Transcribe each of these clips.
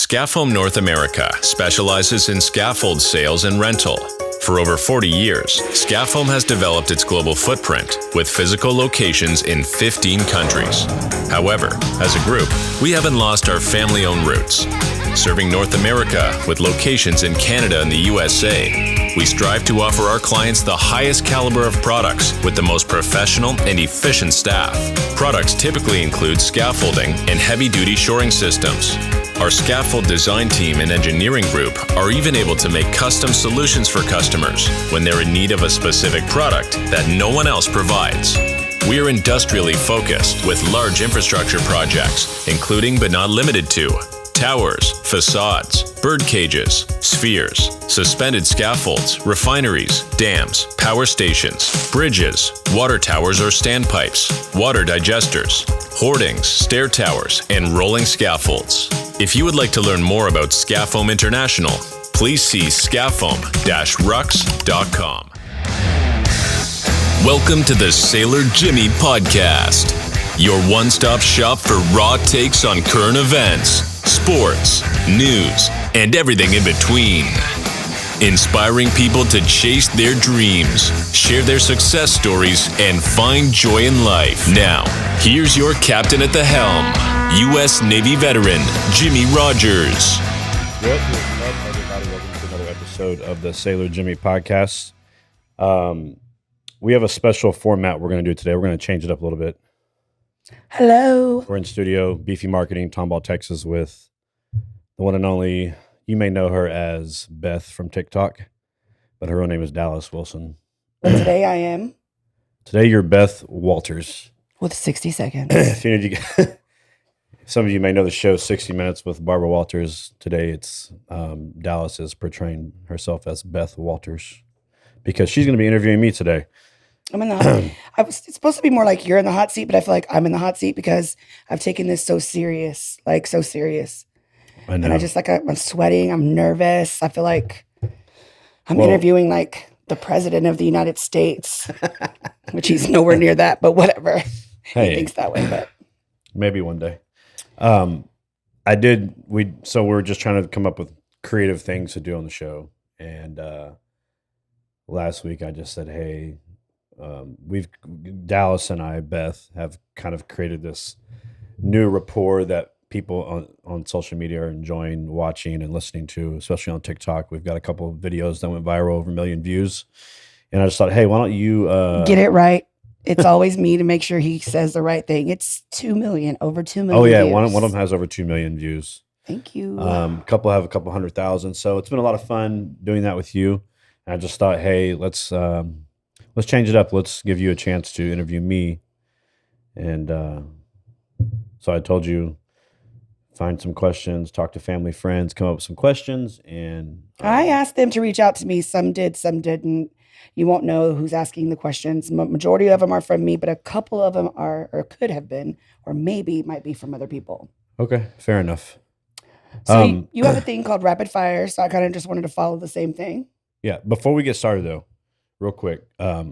Scaffoam North America specializes in scaffold sales and rental. For over 40 years, Scaffoam has developed its global footprint with physical locations in 15 countries. However, as a group, we haven't lost our family-owned roots. Serving North America with locations in Canada and the USA, we strive to offer our clients the highest caliber of products with the most professional and efficient staff. Products typically include scaffolding and heavy-duty shoring systems. Our scaffold design team and engineering group are even able to make custom solutions for customers when they're in need of a specific product that no one else provides. We are industrially focused with large infrastructure projects, including but not limited to towers, facades, bird cages, spheres, suspended scaffolds, refineries, dams, power stations, bridges, water towers or standpipes, water digesters, hoardings, stair towers, and rolling scaffolds. If you would like to learn more about Scaffoam International, please see scaffoam-rux.com. Welcome to the Sailor Jimmy Podcast, your one-stop shop for raw takes on current events, sports, news, and everything in between. Inspiring people to chase their dreams, share their success stories, and find joy in life. Now, here's your captain at the helm, U.S. Navy veteran, Jimmy Rogers. What is up, everybody? Welcome to another episode of the Sailor Jimmy Podcast. We have a special format we're going to do today. We're going to change it up a little bit. Hello. We're in studio, Beefy Marketing, Tomball, Texas, with the one and only, you may know her as Beth from Tik Tok, but her real name is Dallas Wilson. But today I am. Today you're Beth Walters. With 60 seconds. Some of you may know the show 60 Minutes with Barbara Walters. Today it's Dallas is portraying herself as Beth Walters because she's going to be interviewing me today. I'm in the hot it's supposed to be more like you're in the hot seat, but I feel like I'm in the hot seat because I've taken this so serious, so serious. I know. And I'm sweating. I'm nervous. I feel like I'm interviewing like the president of the United States, which he's nowhere near that, but whatever. Hey, he thinks that way, but maybe one day. We were just trying to come up with creative things to do on the show. And last week I just said, hey, Dallas and I, Beth, have kind of created this new rapport that people on social media are enjoying watching and listening to, especially on TikTok. We've got a couple of videos that went viral, over 1 million views. And I just thought, hey, why don't you get it right? It's always me to make sure he says the right thing. It's 2 million, over 2 million. Oh yeah, views. one of them has over 2 million views. Thank you. A couple have a couple 100,000. So it's been a lot of fun doing that with you. And I just thought, hey, let's change it up. Let's give you a chance to interview me. And so I told you, find some questions, talk to family, friends, come up with some questions. And I asked them to reach out to me. Some did, some didn't. You won't know who's asking the questions. Majority of them are from me, but a couple of them are, or could have been, or maybe might be from other people. Okay, fair enough. So you have a thing called rapid fire. So I kind of just wanted to follow the same thing. Yeah. Before we get started though, real quick, I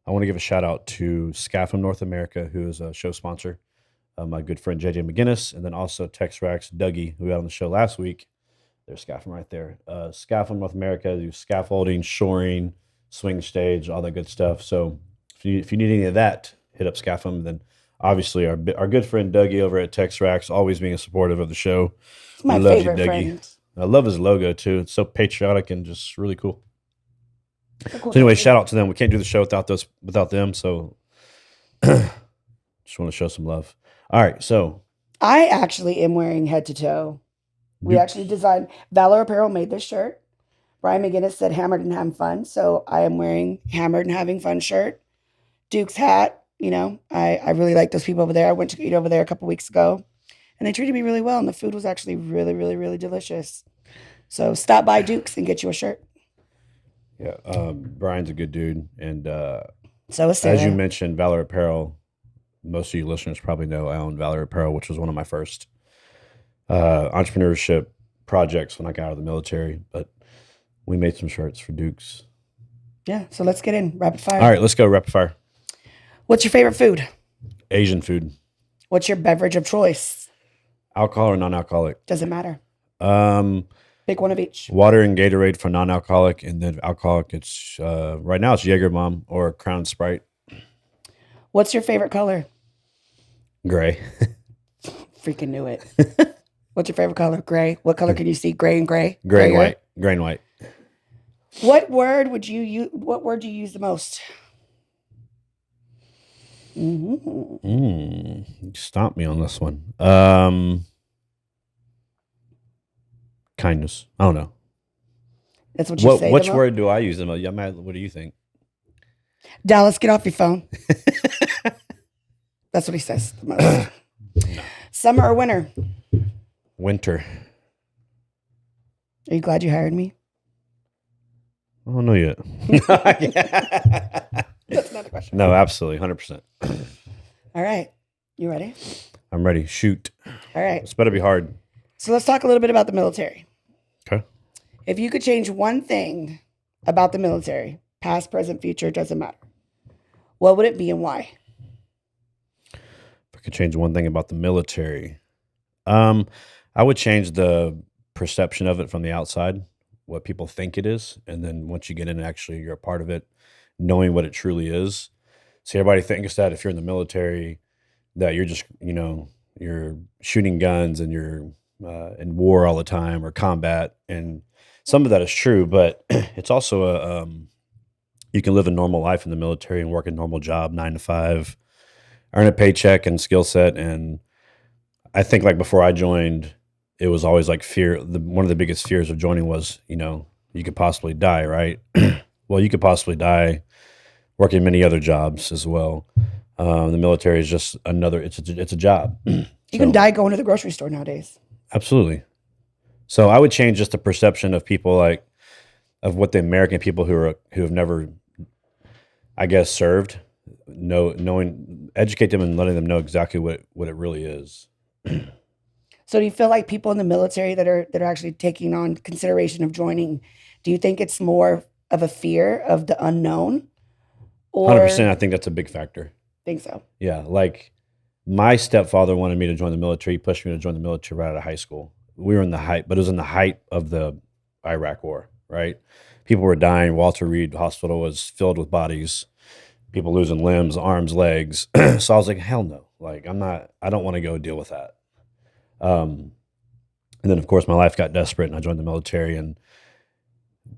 want to give a shout out to Scaffoam North America, who is a show sponsor. My good friend JJ McGinnis, and then also Tex-Rax Dougie, who we had on the show last week. There's Scaffoam right there. Scaffoam North America, do scaffolding, shoring, swing stage, all that good stuff. So if you need any of that, hit up Scaffoam. Then obviously our good friend Dougie over at Tex-Rax, always being supportive of the show. It's my favorite friend. I love his logo too. It's so patriotic and just really cool. So anyway, shout out to them. We can't do the show without them. So just want to show some love. All right, so I actually am wearing head to toe. We actually designed, Valor Apparel made this shirt. Brian McGinnis said hammered and having fun. So I am wearing hammered and having fun shirt. Duke's hat, I really like those people over there. I went to eat over there a couple weeks ago and they treated me really well. And the food was actually really, really, really delicious. So stop by Duke's and get you a shirt. Yeah, Brian's a good dude. And so is Sarah. As you mentioned, Valor Apparel, most of you listeners probably know I own Valor Apparel, which was one of my first entrepreneurship projects when I got out of the military. But we made some shirts for Dukes. Yeah, so let's get in rapid fire. All right, let's go rapid fire. What's your favorite food? Asian food. What's your beverage of choice? Alcohol or non-alcoholic? Doesn't matter. Pick one of each. Water and Gatorade for non-alcoholic, and then alcoholic. It's right now it's Jaeger Bomb or Crown Sprite. What's your favorite color? Gray. Freaking knew it. What's your favorite color? Gray. What color can you see? Gray and gray. Gray and white. Gray and white. What word would you use? What word do you use the most? You stomped me on this one. Kindness. I don't know. That's what you say. Which word do I use the most? Yeah, Matt, what do you think? Dallas, get off your phone. That's what he says the most. No. Summer or winter? Winter. Are you glad you hired me? I don't know yet. That's not a question. No, absolutely. 100%. All right. You ready? I'm ready. Shoot. All right. It's better be hard. So let's talk a little bit about the military. Okay. If you could change one thing about the military, past, present, future, doesn't matter, what would it be and why? If I could change one thing about the military, I would change the perception of it from the outside, what people think it is. And then once you get in, actually, you're a part of it, knowing what it truly is. See, everybody thinks that if you're in the military, that you're just, you're shooting guns and you're in war all the time or combat. And some of that is true, but it's also you can live a normal life in the military and work a normal job, 9 to 5, earn a paycheck and skill set. And I think like before I joined, it was always like fear. One of the biggest fears of joining was, you could possibly die, right? Well, you could possibly die working many other jobs as well. The military is just it's a job. You can die going to the grocery store nowadays. Absolutely. So I would change just the perception of people of what the American people who have never, I guess, served, educate them and letting them know exactly what it really is. So do you feel like people in the military that are actually taking on consideration of joining, do you think it's more of a fear of the unknown? Or 100%. I think that's a big factor. Think so? Yeah. Like my stepfather wanted me to join the military. He pushed me to join the military right out of high school. We were in the height, but it was in the height of the Iraq war, right? People were dying. Walter Reed Hospital was filled with bodies, people losing limbs, arms, legs. So I was like, hell no. Like, I don't want to go deal with that. And then of course my life got desperate and I joined the military, and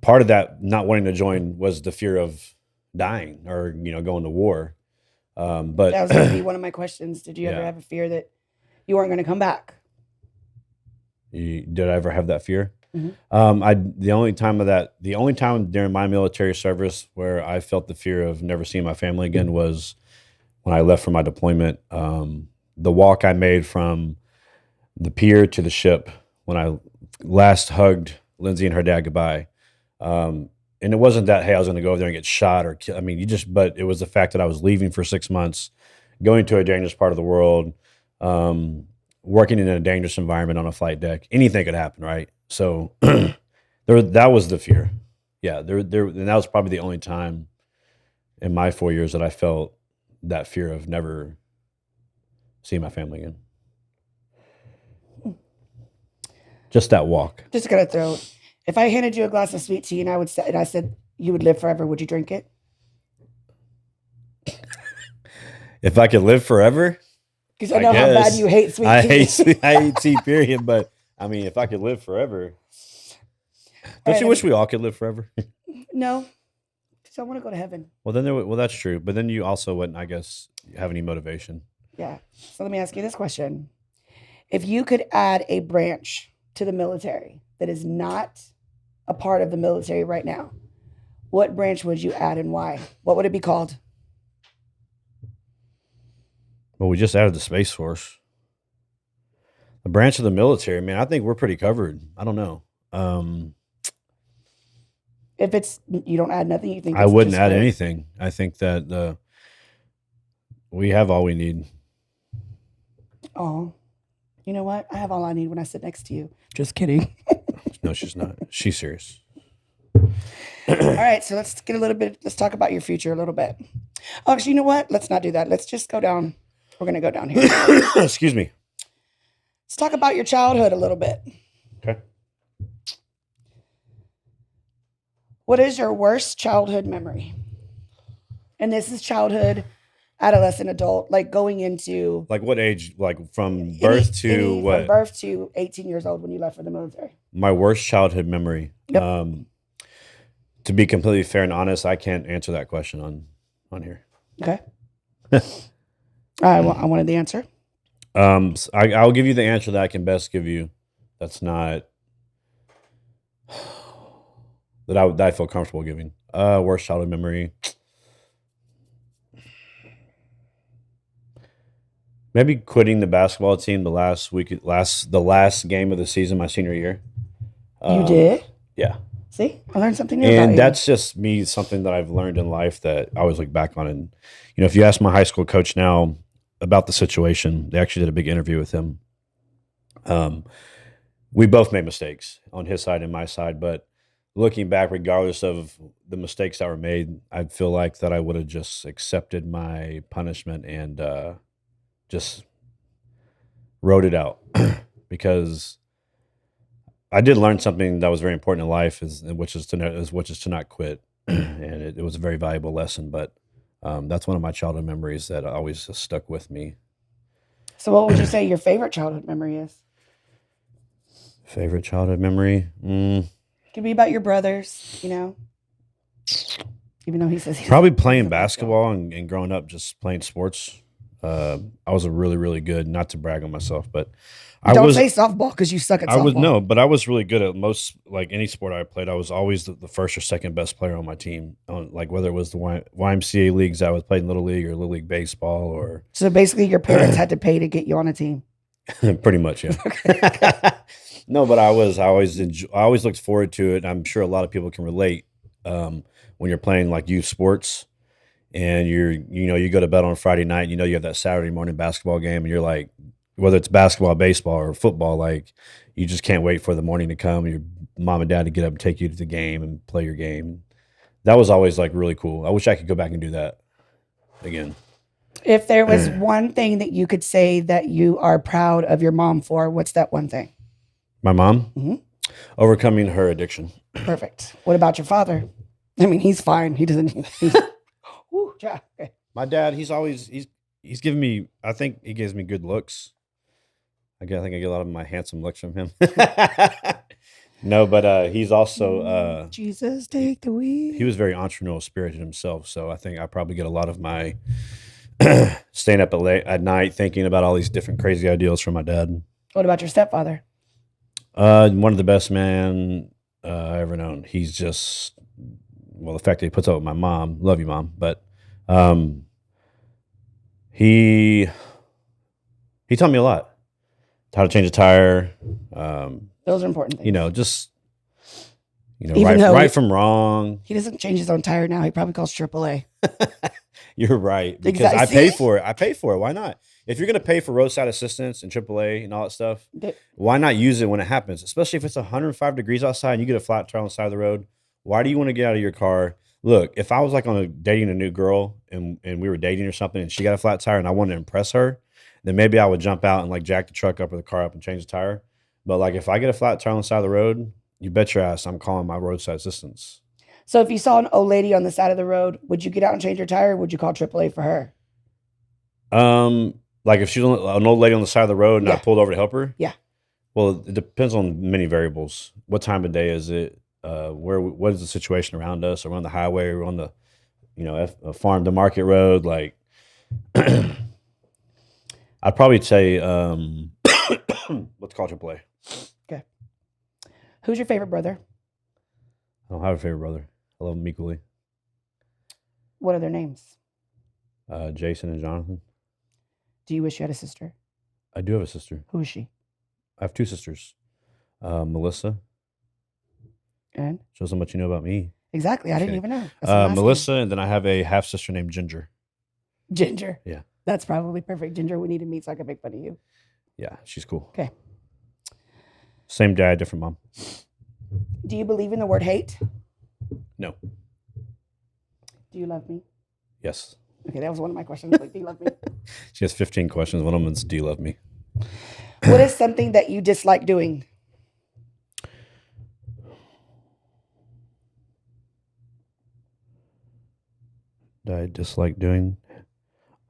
part of that not wanting to join was the fear of dying or, going to war. But that was going to be one of my questions. Did you ever have a fear that you weren't going to come back? Did I ever have that fear? Mm-hmm. The only time during my military service where I felt the fear of never seeing my family again was when I left for my deployment. The walk I made from the pier to the ship when I last hugged Lindsay and her dad goodbye. And it wasn't that, hey, I was going to go over there and get shot or kill. I mean, but it was the fact that I was leaving for 6 months, going to a dangerous part of the world, working in a dangerous environment on a flight deck. Anything could happen, right? So that was the fear. Yeah, and that was probably the only time in my 4 years that I felt that fear of never seeing my family again. Just that walk. Just gonna throw. If I handed you a glass of sweet tea and I said you would live forever, would you drink it? If I could live forever, because I know how bad you hate sweet tea. I hate tea, period. But I mean, if I could live forever, don't you wish we all could live forever? No, because I want to go to heaven. Well, that's true. But then you also wouldn't, I guess, have any motivation. Yeah. So let me ask you this question: if you could add a branch to the military that is not a part of the military right now, what branch would you add and why? What would it be called? Well, we just added the Space Force. The branch of the military, man, I think we're pretty covered. I don't know. If you don't add nothing, you think I wouldn't add anything. I think that we have all we need. Oh, you know what? I have all I need when I sit next to you. Just kidding. No, she's not. She's serious. All right, so let's talk about your future a little bit. Oh, actually, you know what? Let's not do that. Let's just go down. We're going to go down here. Excuse me. Let's talk about your childhood a little bit. Okay. What is your worst childhood memory? And this is childhood, adolescent, adult, like going into Like what age? Like from birth to what? From birth to 18 years old when you left for the military. My worst childhood memory. Yep. To be completely fair and honest, I can't answer that question on here. Okay. I wanted the answer. I'll give you the answer that I can best give you. That's not that I feel comfortable giving. Worst childhood memory. Maybe quitting the basketball team the last game of the season, my senior year. You did? Yeah. See, I learned something new about you. And that's just me, something that I've learned in life that I always look back on. And, if you ask my high school coach now about the situation, they actually did a big interview with him. We both made mistakes on his side and my side, but looking back, regardless of the mistakes that were made, I feel like that I would have just accepted my punishment and just wrote it out because I did learn something that was very important in life, which is to not quit, and it was a very valuable lesson. But that's one of my childhood memories that always stuck with me. So, what would you say your favorite childhood memory is? Favorite childhood memory? Could be about your brothers, Even though he says probably playing basketball and growing up just playing sports. I was a really, really good, not to brag on myself, but Don't say softball because you suck at softball. But I was really good at most, like any sport I played. I was always the first or second best player on my team. Like whether it was the YMCA leagues I was playing Little League or Little League baseball, or so basically your parents had to pay to get you on a team. Pretty much, yeah. Okay. No, but I always looked forward to it. I'm sure a lot of people can relate when you're playing like youth sports. And you go to bed on Friday night, you have that Saturday morning basketball game, and you're like, whether it's basketball, baseball, or football, like you just can't wait for the morning to come, your mom and dad to get up and take you to the game and play your game. That was always like really cool. I wish I could go back and do that again. If there was one thing that you could say that you are proud of your mom for, what's that one thing? My mom? Mm-hmm. Overcoming her addiction. Perfect. What about your father? I mean, he's fine. He doesn't. Ooh, yeah. Okay. My dad, he's given me, I think he gives me good looks. I think I get a lot of my handsome looks from him. No, but he's also Jesus, take the wheel. He was very entrepreneurial spirited himself, so I think I probably get a lot of my staying up at night thinking about all these different crazy ideas from my dad. What about your stepfather? One of the best men I ever known. He's just, the fact that he puts up with my mom, love you, Mom, but he taught me a lot. How to change a tire. Those are important things. Just right from wrong. He doesn't change his own tire now. He probably calls AAA. You're right. Because exactly. I pay for it. Why not? If you're going to pay for roadside assistance and AAA and all that stuff, why not use it when it happens? Especially if it's 105 degrees outside and you get a flat tire on the side of the road. Why do you want to get out of your car? Look, if I was like dating a new girl and we were dating or something and she got a flat tire and I wanted to impress her, then maybe I would jump out and like jack the truck up or the car up and change the tire. But like if I get a flat tire on the side of the road, you bet your ass I'm calling my roadside assistance. So if you saw an old lady on the side of the road, would you get out and change her tire or would you call AAA for her? Like if she's an old lady on the side of the road and I pulled over to help her? Yeah. Well, it depends on many variables. What time of day is it? What is the situation around us? Are we on the highway? Or on the, a farm to market road? Like, I'd probably say, let's call AAA. Okay. Who's your favorite brother? I don't have a favorite brother. I love them equally. What are their names? Jason and Jonathan. Do you wish you had a sister? I do have a sister. Who is she? I have two sisters. Melissa. And? Shows how much you know about me. Exactly. I didn't even know. Melissa, and then I have a half sister named Ginger. Ginger. Yeah. That's probably perfect. Ginger, we need to meet so I can make fun of you. Yeah, she's cool. Okay. Same dad, different mom. Do you believe in the word hate? No. Do you love me? Yes. Okay, that was one of my questions. Like, do you love me? She has 15 questions. One of them is, do you love me? What is something that you dislike doing? that I dislike doing.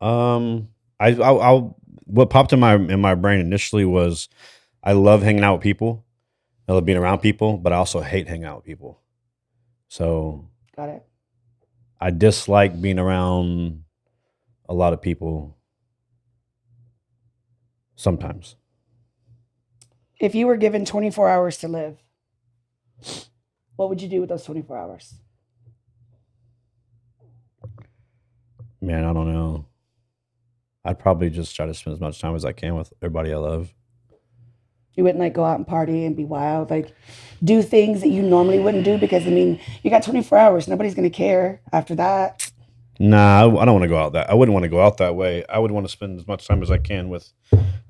I'll what popped in my brain initially was I love hanging out with people. I love being around people, but I also hate hanging out with people. So Got it. I dislike being around a lot of people sometimes. If you were given 24 hours to live, what would you do with those 24 hours? Man, I don't know. I'd probably just try to spend as much time as I can with everybody I love. You wouldn't like go out and party and be wild, like do things that you normally wouldn't do because I mean, you got 24 hours. Nobody's going to care after that. Nah, I don't want to go out that. I wouldn't want to go out that way. I would want to spend as much time as I can with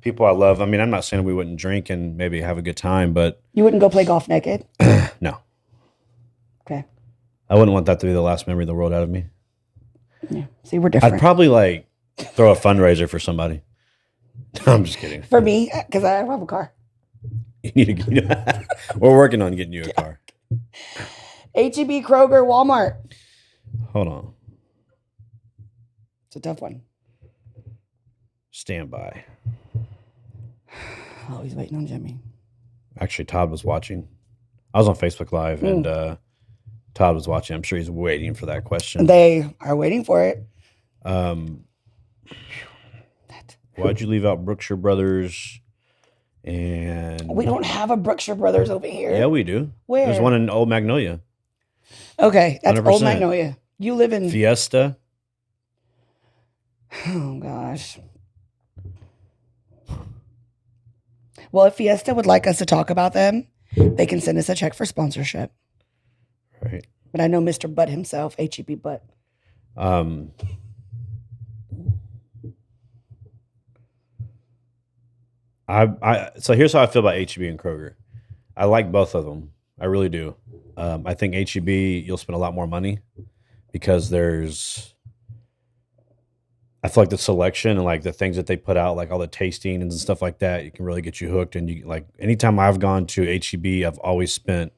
people I love. I mean, I'm not saying we wouldn't drink and maybe have a good time, but You wouldn't go play golf naked. no, Okay. I wouldn't want that to be the last memory of the world out of me. Yeah. See, we're different. I'd probably like throw a fundraiser for somebody. I'm just kidding. For me, because I have a car. You need to. We're working on getting you a car. H-E-B, Kroger, Walmart. Hold on. It's a tough one. Stand by. Oh, he's waiting on Jimmy. Actually, Todd was watching. I was on Facebook Live, and Todd was watching. I'm sure he's waiting for that question. They are waiting for it. Why'd you leave out Brookshire Brothers? And We don't have a Brookshire Brothers over here. yeah, we do. Where? There's one in Old Magnolia. Okay, that's 100%. Old Magnolia. You live in... Fiesta. Oh, gosh. Well, if Fiesta would like us to talk about them, they can send us a check for sponsorship. Right. But I know Mr. Butt himself, H-E-B Butt. So here's how I feel about H-E-B and Kroger. I like both of them. I really do. I think H-E-B, you'll spend a lot more money because I feel like the selection and like the things that they put out, like all the tastings and stuff like that, it can really get you hooked. And you like anytime I've gone to H-E-B, I've always spent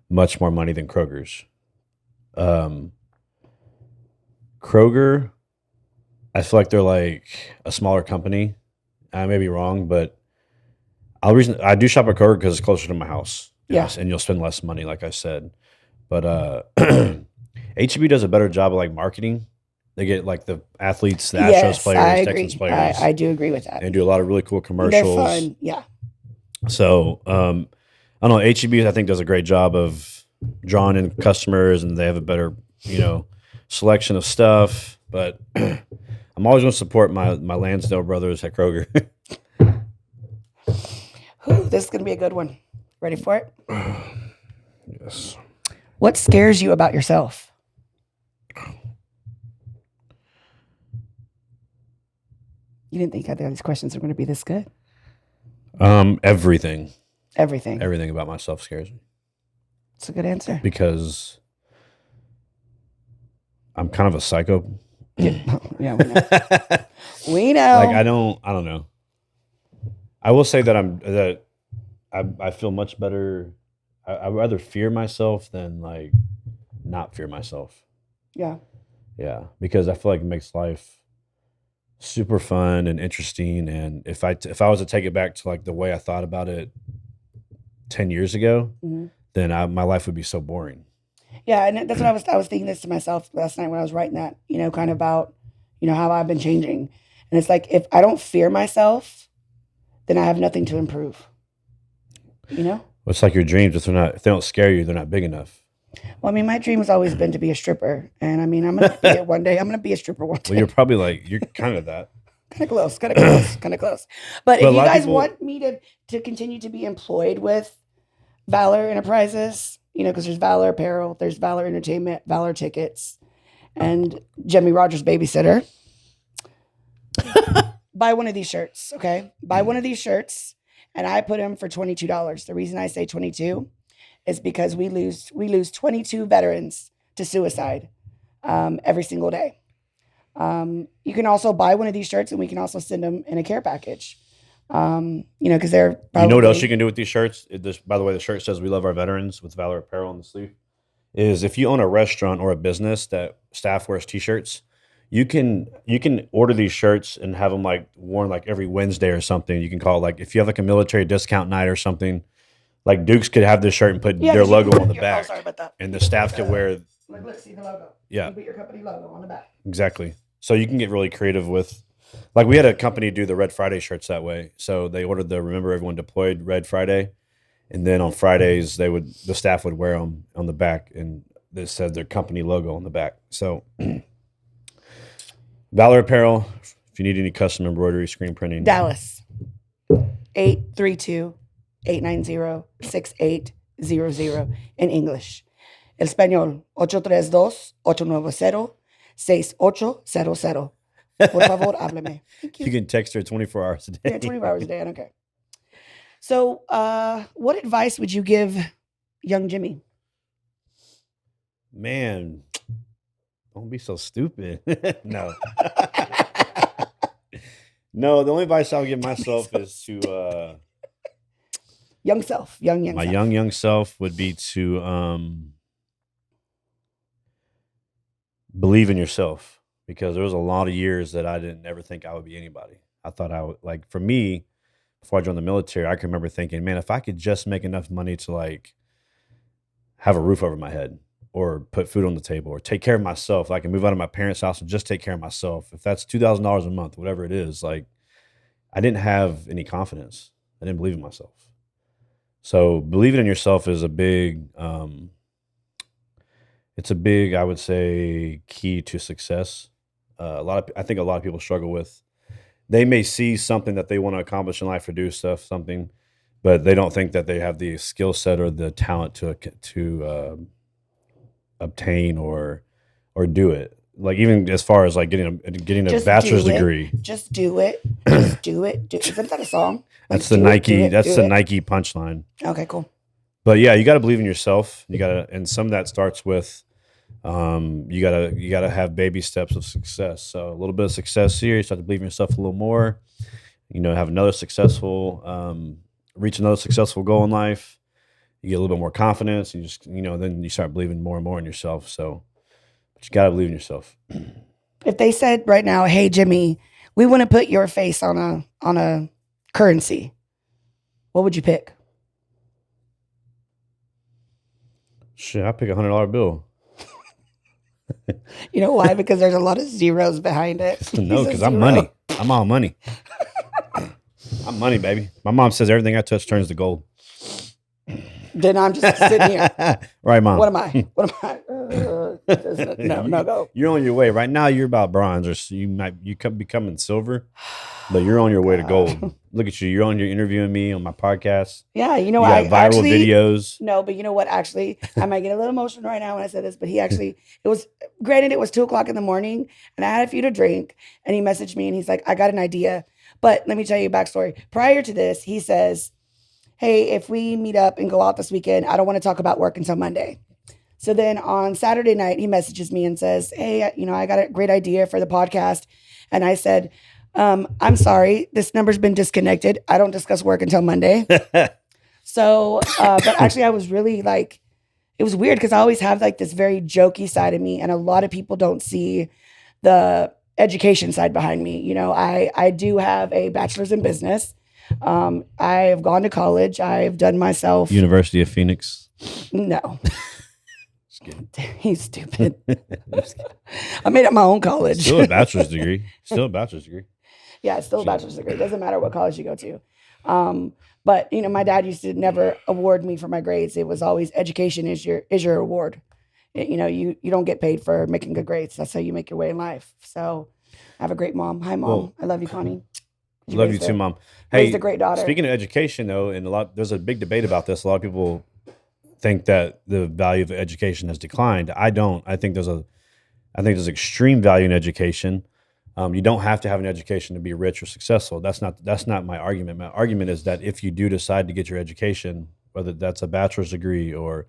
much more money than Kroger's. Kroger, I feel like they're like a smaller company. I may be wrong, but I do shop at Kroger because it's closer to my house. Yes, and you'll spend less money, like I said. But H-E-B does a better job of like marketing. They get like the athletes, the Astros players, Texans players. I do agree with that. They do a lot of really cool They're commercials. fun. Yeah. So I don't know. H-E-B I think does a great job of drawing in customers, and they have a better selection of stuff. But I'm always going to support my Lansdale brothers at Kroger. This is going to be a good one. Ready for it? Yes. What scares you about yourself? You didn't think these questions were going to be this good? Everything. Everything. About myself scares me That's a good answer. because I'm kind of a psycho. Yeah, we know. We know. Like I don't know. I will say that I feel much better. I'd rather fear myself than like not fear myself. Yeah. Yeah, because I feel like it makes life super fun and interesting. And if I was to take it back to like the way I thought about it 10 years ago, Mhm. then my life would be so boring. Yeah, and that's what I was thinking this to myself last night when I was writing that, kind of about, how I've been changing. And it's like, if I don't fear myself, then I have nothing to improve. It's like your dreams. If they don't scare you, they're not big enough. Well, I mean, my dream has always been to be a stripper. And I mean, I'm going to be it one day. I'm going to be a stripper one day. Well, you're probably you're kind of that. Kind of close. But if a you lot of guys people- want me to continue to be employed with Valor Enterprises, because there's Valor Apparel, there's Valor Entertainment, Valor Tickets, and Jemmy Rogers Babysitter. Buy one of these shirts, okay? Buy one of these shirts, and I put them for $22. The reason I say 22 is because we lose 22 veterans to suicide every single day. You can also buy one of these shirts, and we can also send them in a care package. Because they're probably... You know what else you can do with these shirts? By the way, the shirt says "We love our veterans" with Valor Apparel on the sleeve. is if you own a restaurant or a business that staff wears t-shirts, you can order these shirts and have them like worn like every Wednesday or something. You can call it like if you have like a military discount night or something, like Dukes could have this shirt and put their logo on the back, and the staff could wear. Like, look, see the logo. Yeah, you put your company logo on the back. Exactly. So you can get really creative with, like we had a company do the Red Friday shirts that way. So they ordered the Remember Everyone Deployed Red Friday, and then on Fridays the staff would wear them on the back, and they said their company logo on the back. So Valor Apparel, if you need any custom embroidery, screen printing. Dallas, 832-890-6800 in English. Español, 832-890-6800. Por favor, háblame. Thank you. You can text her 24 hours a day. Yeah, 24 hours a day. I don't care. So what advice would you give young Jimmy? Man, don't be so stupid. No. No, the only advice I'll give myself is to young self. My young self would be to believe in yourself, because there was a lot of years that I didn't ever think I would be anybody. I thought I would, like, for me, before I joined the military, I can remember thinking, man, if I could just make enough money to like have a roof over my head or put food on the table or take care of myself, I can move out of my parents' house and just take care of myself. If that's $2,000 a month, whatever it is, like I didn't have any confidence. I didn't believe in myself. So believing in yourself is a big, it's a big, I would say, key to success. I think a lot of people struggle with. They may see something that they want to accomplish in life or do something, but they don't think that they have the skill set or the talent to obtain or do it. Like even as far as like getting a bachelor's degree. Just do it. Just do it. Isn't that a song? Like, that's the Nike. That's the Nike punchline. Okay, cool. But yeah, you got to believe in yourself. And some of that starts with, you gotta have baby steps of success. So a little bit of success here, you start to believe in yourself a little more. Have another reach another successful goal in life. You get a little bit more confidence. You just, then you start believing more and more in yourself. So, but you gotta believe in yourself. If they said right now, "Hey Jimmy, we want to put your face on a currency," what would you pick? Shit, I pick $100 bill. You know why? Because there's a lot of zeros behind it. No, because I'm money. I'm all money. I'm money, baby. My mom says everything I touch turns to gold. Then I'm just sitting here. Right, Mom? What am I? No, go. You're on your way. Right now, you're about bronze, or you could be coming silver, but you're on your way to gold. Look at you. You're interviewing me on my podcast. Yeah, you got viral videos. No, but you know what? Actually, I might get a little emotional right now when I said this, but it was 2:00 in the morning, and I had a few to drink, and he messaged me, and he's like, "I got an idea." But let me tell you a backstory. Prior to this, he says, "Hey, if we meet up and go out this weekend, I don't want to talk about work until Monday." So then on Saturday night, he messages me and says, "Hey, I got a great idea for the podcast." And I said, "I'm sorry, this number's been disconnected. I don't discuss work until Monday." So, but actually I was really like, it was weird because I always have like this very jokey side of me, and a lot of people don't see the education side behind me. I do have a bachelor's in business. I have gone to college. I've done myself. University of Phoenix. No. He's stupid. I made up my own college. Still a bachelor's degree. Yeah, it's still a bachelor's degree. It doesn't matter what college you go to. But my dad used to never award me for my grades. It was always education is your award. You don't get paid for making good grades. That's how you make your way in life. So I have a great mom. Hi, Mom. Well, I love you, Connie. Love you too, Mom. Hey, a great daughter. Speaking of education, though, there's a big debate about this. A lot of people think that the value of education has declined. I don't. I think there's extreme value in education. You don't have to have an education to be rich or successful. That's not my argument. My argument is that if you do decide to get your education, whether that's a bachelor's degree or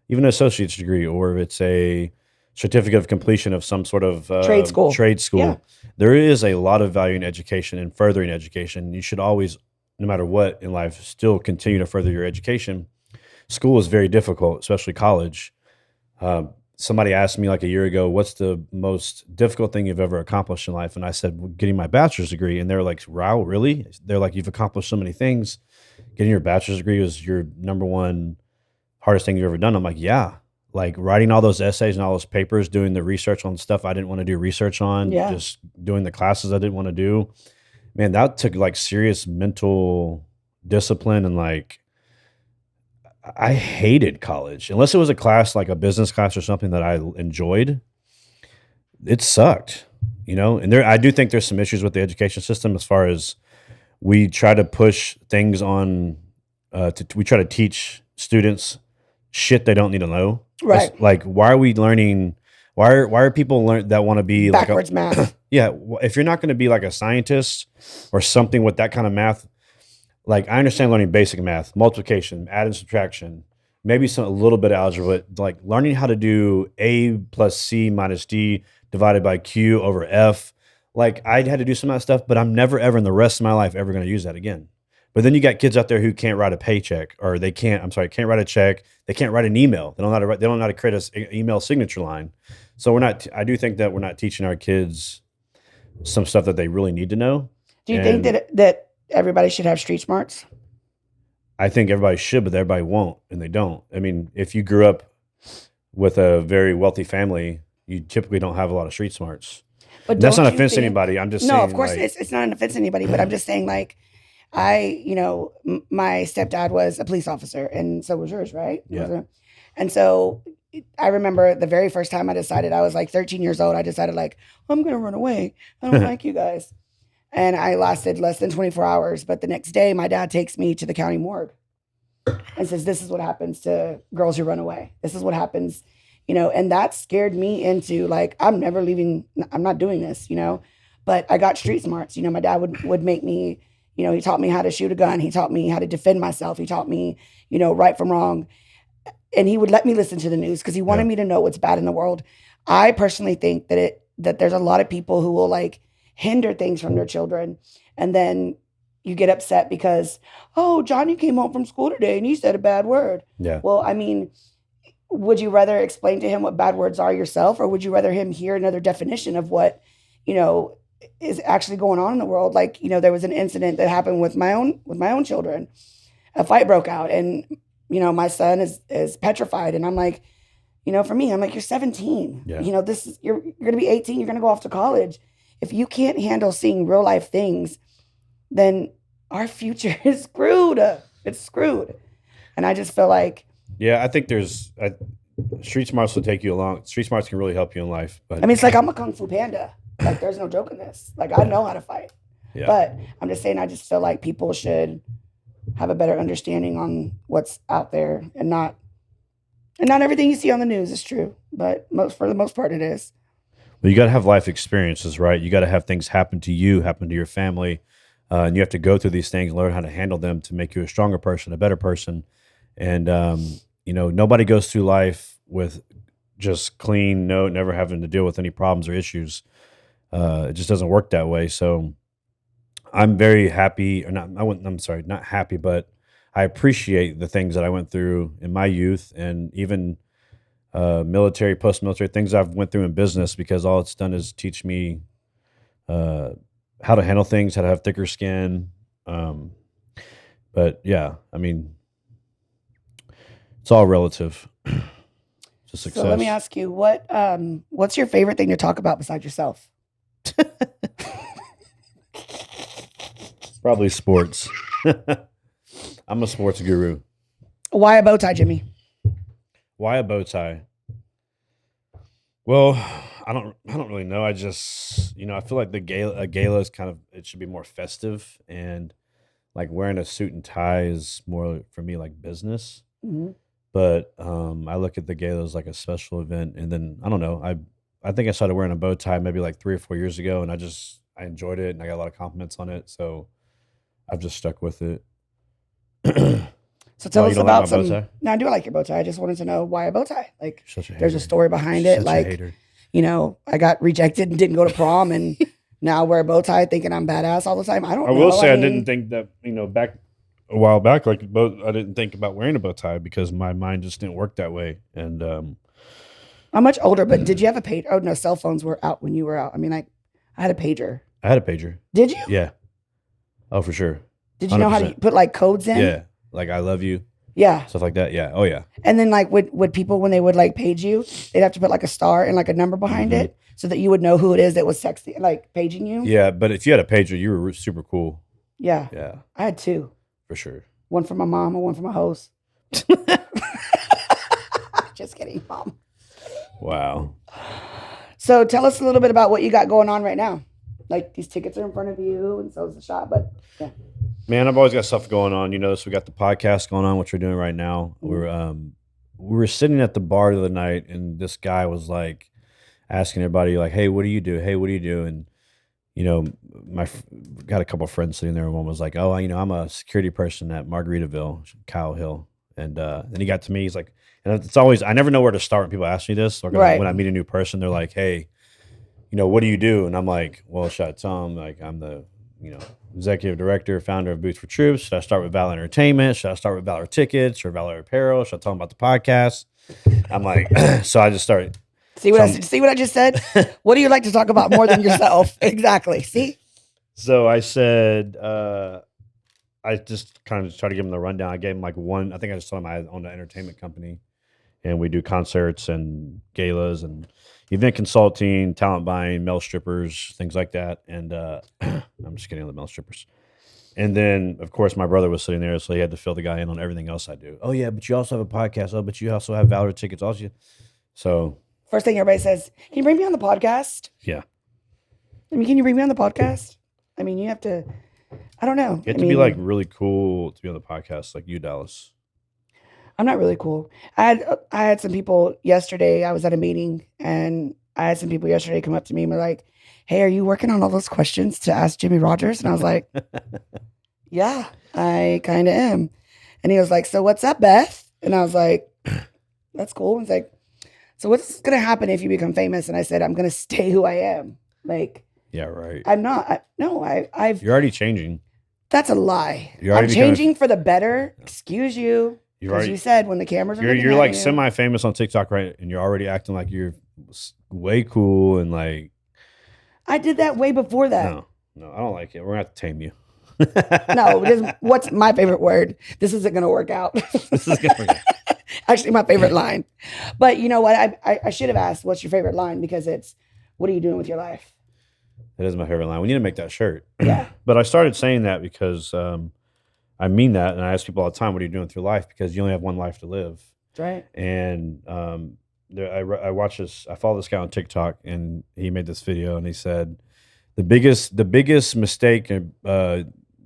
even an associate's degree, or if it's a certificate of completion of some sort of trade school, yeah. There is a lot of value in education and furthering education. You should always, no matter what in life, still continue to further your education. School is very difficult, especially college. Somebody asked me like a year ago, what's the most difficult thing you've ever accomplished in life? And I said, well, getting my bachelor's degree. And they're like, wow, really? They're like, you've accomplished so many things. Getting your bachelor's degree was your number one hardest thing you've ever done. I'm like, yeah. Like writing all those essays and all those papers, doing the research on stuff I didn't want to do research on, just doing the classes I didn't want to do. Man, that took like serious mental discipline. And like, I hated college unless it was a class like a business class or something that I enjoyed. It sucked, and I do think there's some issues with the education system as far as we try to push things on, we try to teach students shit they don't need to know. Right. It's like, why are we learning? Why are people that want to be backwards math? Yeah. If you're not going to be like a scientist or something with that kind of math, like I understand learning basic math, multiplication, add and subtraction, maybe a little bit of algebra, but like learning how to do A plus C minus D divided by Q over F. Like I had to do some of that stuff, but I'm never ever in the rest of my life ever going to use that again. But then you got kids out there who can't write a paycheck, or can't write a check. They can't write an email. They don't know how to create an email signature line. So I do think that we're not teaching our kids some stuff that they really need to know. Do you think that everybody should have street smarts? I think everybody should, but everybody won't, and they don't. I mean, if you grew up with a very wealthy family, you typically don't have a lot of street smarts. But that's not offense to anybody. I'm just saying. No, of course, it's not an offense to anybody, but I'm just saying, like, my stepdad was a police officer, and so was yours, right? Yeah. And so I remember the very first time I decided, I was like 13 years old, I decided like, I'm going to run away. I don't like you guys. And I lasted less than 24 hours. But the next day, my dad takes me to the county morgue and says, this is what happens to girls who run away. This is what happens, and that scared me into like, I'm never leaving. I'm not doing this, but I got street smarts. My dad would make me, he taught me how to shoot a gun. He taught me how to defend myself. He taught me, right from wrong. And he would let me listen to the news because he wanted me to know what's bad in the world. I personally think that there's a lot of people who will like hinder things from their children. And then you get upset because, oh, Johnny came home from school today and he said a bad word. Yeah. Well, I mean, would you rather explain to him what bad words are yourself, or would you rather him hear another definition of what, is actually going on in the world? Like, there was an incident that happened with my own children. A fight broke out, and my son is petrified, and I'm like, for me, I'm like, you're 17. Yeah. You're going to be 18. You're going to go off to college. If you can't handle seeing real life things, then our future is screwed. It's screwed. And I just feel like, yeah, I think street smarts will take you along. Street smarts can really help you in life. But I mean, it's like I'm a Kung Fu Panda. Like, there's no joke in this. Like, I know how to fight. Yeah. But I'm just saying, I just feel like people should have a better understanding on what's out there, and not everything you see on the news is true, but for the most part it is. Well, you got to have life experiences, right? You got to have things happen to you, happen to your family, and you have to go through these things, learn how to handle them to make you a stronger person, a better person. And nobody goes through life with just clean note, never having to deal with any problems or issues. It just doesn't work that way. So I'm very happy, or not. Not happy, but I appreciate the things that I went through in my youth, and even military, post-military things I've went through in business, because all it's done is teach me how to handle things, how to have thicker skin. But yeah, I mean, it's all relative to success. So let me ask you, what's your favorite thing to talk about besides yourself? Probably sports. I'm a sports guru. Why a bow tie, Jimmy? Why a bow tie? Well, I don't really know. I just, I feel like a gala is it should be more festive, and like wearing a suit and tie is more for me like business. Mm-hmm. But I look at the gala as like a special event, and then I don't know. I think I started wearing a bow tie maybe like 3 or 4 years ago, and I enjoyed it, and I got a lot of compliments on it, so I've just stuck with it. So tell us about some. No, I do like your bow tie. I just wanted to know why a bow tie. Like, there's a story behind it. Like, I got rejected and didn't go to prom, and now I wear a bow tie thinking I'm badass all the time. I will say I didn't think that. Back a while back, I didn't think about wearing a bow tie because my mind just didn't work that way, and I'm much older, but did you have a pager? Oh no, cell phones were out when you were out. I mean, I had a pager. I had a pager. Did you? Yeah. Oh, for sure. Did you know how to 100%. put like codes in? Yeah. Like I love you. Yeah. Stuff like that. Yeah. Oh yeah. And then like would people, when they would like page you, they'd have to put like a star and like a number behind it so that you would know who it is that was texting, like paging you. Yeah. But if you had a pager, you were super cool. Yeah. Yeah. I had two. For sure. One for my mom and one for my host. Just kidding, Mom. Wow. So tell us a little bit about what you got going on right now. Like these tickets are in front of you and so is the shop, but yeah. Man, I've always got stuff going on. You know, so we got the podcast going on, which we're doing right now. We were sitting at the bar the other night and this guy was like asking everybody like, hey, what do you do? Hey, what do you do? And you know, got a couple of friends sitting there and one was like, oh, you know, I'm a security person at Margaritaville, Kyle Hill. And then he got to me, he's like, and it's always, I never know where to start when people ask me this. Or Right. when I meet a new person, they're like, hey, you know, what do you do? And I'm like, well, should I tell them like I'm the, you know, executive director, founder of Boots for Troops? Should I start with Valor Entertainment? Should I start with Valor Tickets or Valor Apparel? Should I tell them about the podcast? I'm like, so I just started. See what I just said? What do you like to talk about more than yourself? Exactly. See? So I said, I just kind of tried to give him the rundown. I gave him like one, I think I just told him I own an entertainment company and we do concerts and galas and event consulting, talent buying, male strippers, things like that. And I'm just kidding on the male strippers. And then, of course, my brother was sitting there, so he had to fill the guy in on everything else I do. Oh, yeah, but you also have a podcast. Oh, but you also have Valor Tickets. Also, so First thing everybody says, can you bring me on the podcast? yeah, I mean, can you bring me on the podcast? I mean, you have to, I don't know. you have to be like really cool to be on the podcast, like you, Dallas. I'm not really cool. I had some people yesterday. I was at a meeting and I had some people yesterday come up to me and were like, hey, are you working on all those questions to ask Jimmy Rogers? And I was like, yeah, I kind of am. And he was like, so what's up, Beth? And I was like, that's cool. And he's like, so what's going to happen if you become famous? And I said, I'm going to stay who I am. Like, yeah, right. I'm not. I've. You're already changing. That's a lie. You're I'm already changing for the better. Excuse you. You're Because already, you said when the cameras are you're like semi-famous on TikTok, right? And you're already acting like you're way cool and like. I did that way before that. No, I don't like it. We're gonna have to tame you. No, what's my favorite word? This isn't going to work out. This is gonna work out. Actually, my favorite line. But you know what? I should have asked, what's your favorite line? Because it's, what are you doing with your life? That is my favorite line. We need to make that shirt. Yeah. But I started saying that because I mean that, and I ask people all the time, "What are you doing with your life?" Because you only have one life to live. That's right. And I watch this. I follow this guy on TikTok, and he made this video, and he said the biggest mistake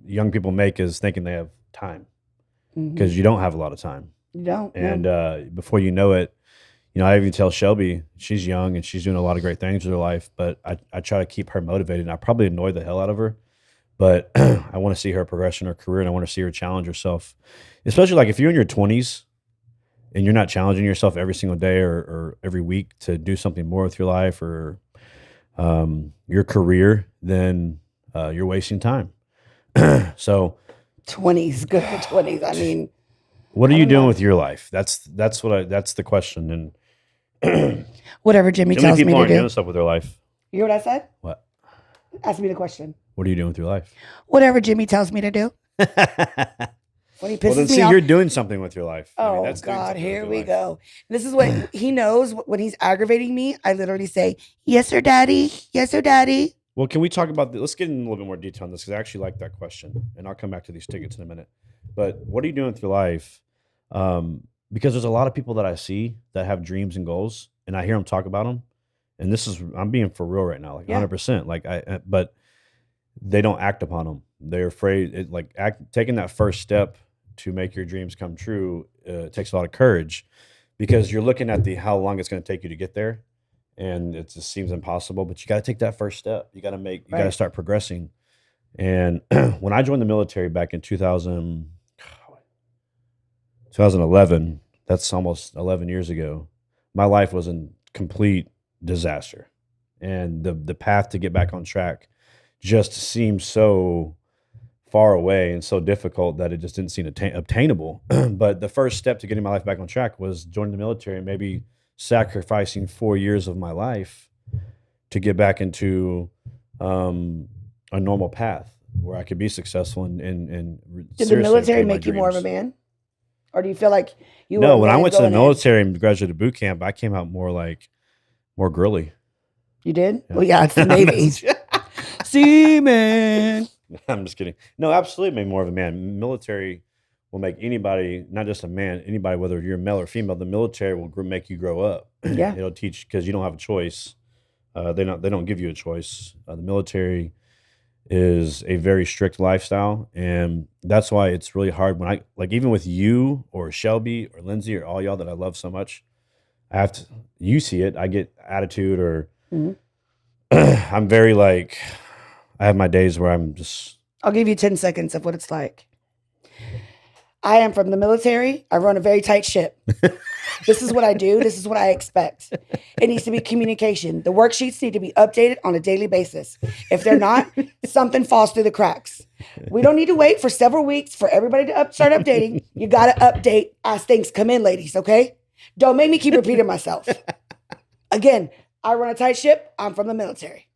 young people make is thinking they have time, because you don't have a lot of time. You don't. And before you know it, you know, I even tell Shelby, she's young and she's doing a lot of great things with her life, but I try to keep her motivated, and I probably annoy the hell out of her, but I want to see her progress in her career, and I want to see her challenge herself, especially like if you're in your 20s and you're not challenging yourself every single day or every week to do something more with your life or your career, then you're wasting time. So 20s, good 20s. I mean, what are you doing with your life? That's the question. And whatever Jimmy how many tells me people to aren't do. doing stuff with their life? You hear what I said? What? Ask me the question. What are you doing with your life? Whatever Jimmy tells me to do. When he pisses Well, then me see, off. you're doing something with your life. I mean, Oh, that's doing God, something with here your we life. go. This is what he knows. When he's aggravating me, I literally say, yes, sir, daddy. Yes, sir, daddy. Well, can we talk about let's get in a little bit more detail on this, because I actually like that question, and I'll come back to these tickets in a minute. But what are you doing with your life? Because there's a lot of people that I see that have dreams and goals, and I hear them talk about them. And I'm being for real right now, like 100%. Like but they don't act upon them. They're afraid. Taking that first step to make your dreams come true takes a lot of courage, because you're looking at how long it's going to take you to get there, and it just seems impossible. But you got to take that first step. You got to start progressing. And when I joined the military back in 2011, that's almost 11 years ago, my life was in complete disaster. And the path to get back on track just seemed so far away and so difficult that it just didn't seem obtainable. But the first step to getting my life back on track was joining the military and maybe sacrificing 4 years of my life to get back into a normal path where I could be successful and Did the military obtain my make you more of a dreams. man? Or do you feel like you were No, a when I man went to the going in? military and graduated boot camp, I came out more girly. You did? Yeah. Well, yeah, it's the Navy. Seaman. I'm just kidding. No, absolutely made more of a man. Military will make anybody, not just a man, anybody, whether you're male or female, the military will make you grow up. Yeah. It'll teach, because you don't have a choice. They don't give you a choice. The military is a very strict lifestyle, and that's why it's really hard when I, like, even with you or Shelby or Lindsay or all y'all that I love so much, you see it, I get attitude, or I'm very like, I have my days where I'm just. I'll give you 10 seconds of what it's like. I am from the military. I run a very tight ship. This is what I do. This is what I expect. It needs to be communication. The worksheets need to be updated on a daily basis. If they're not, something falls through the cracks. We don't need to wait for several weeks for everybody to start updating. You got to update as things come in, ladies, okay? Don't make me keep repeating myself. Again, I run a tight ship. I'm from the military.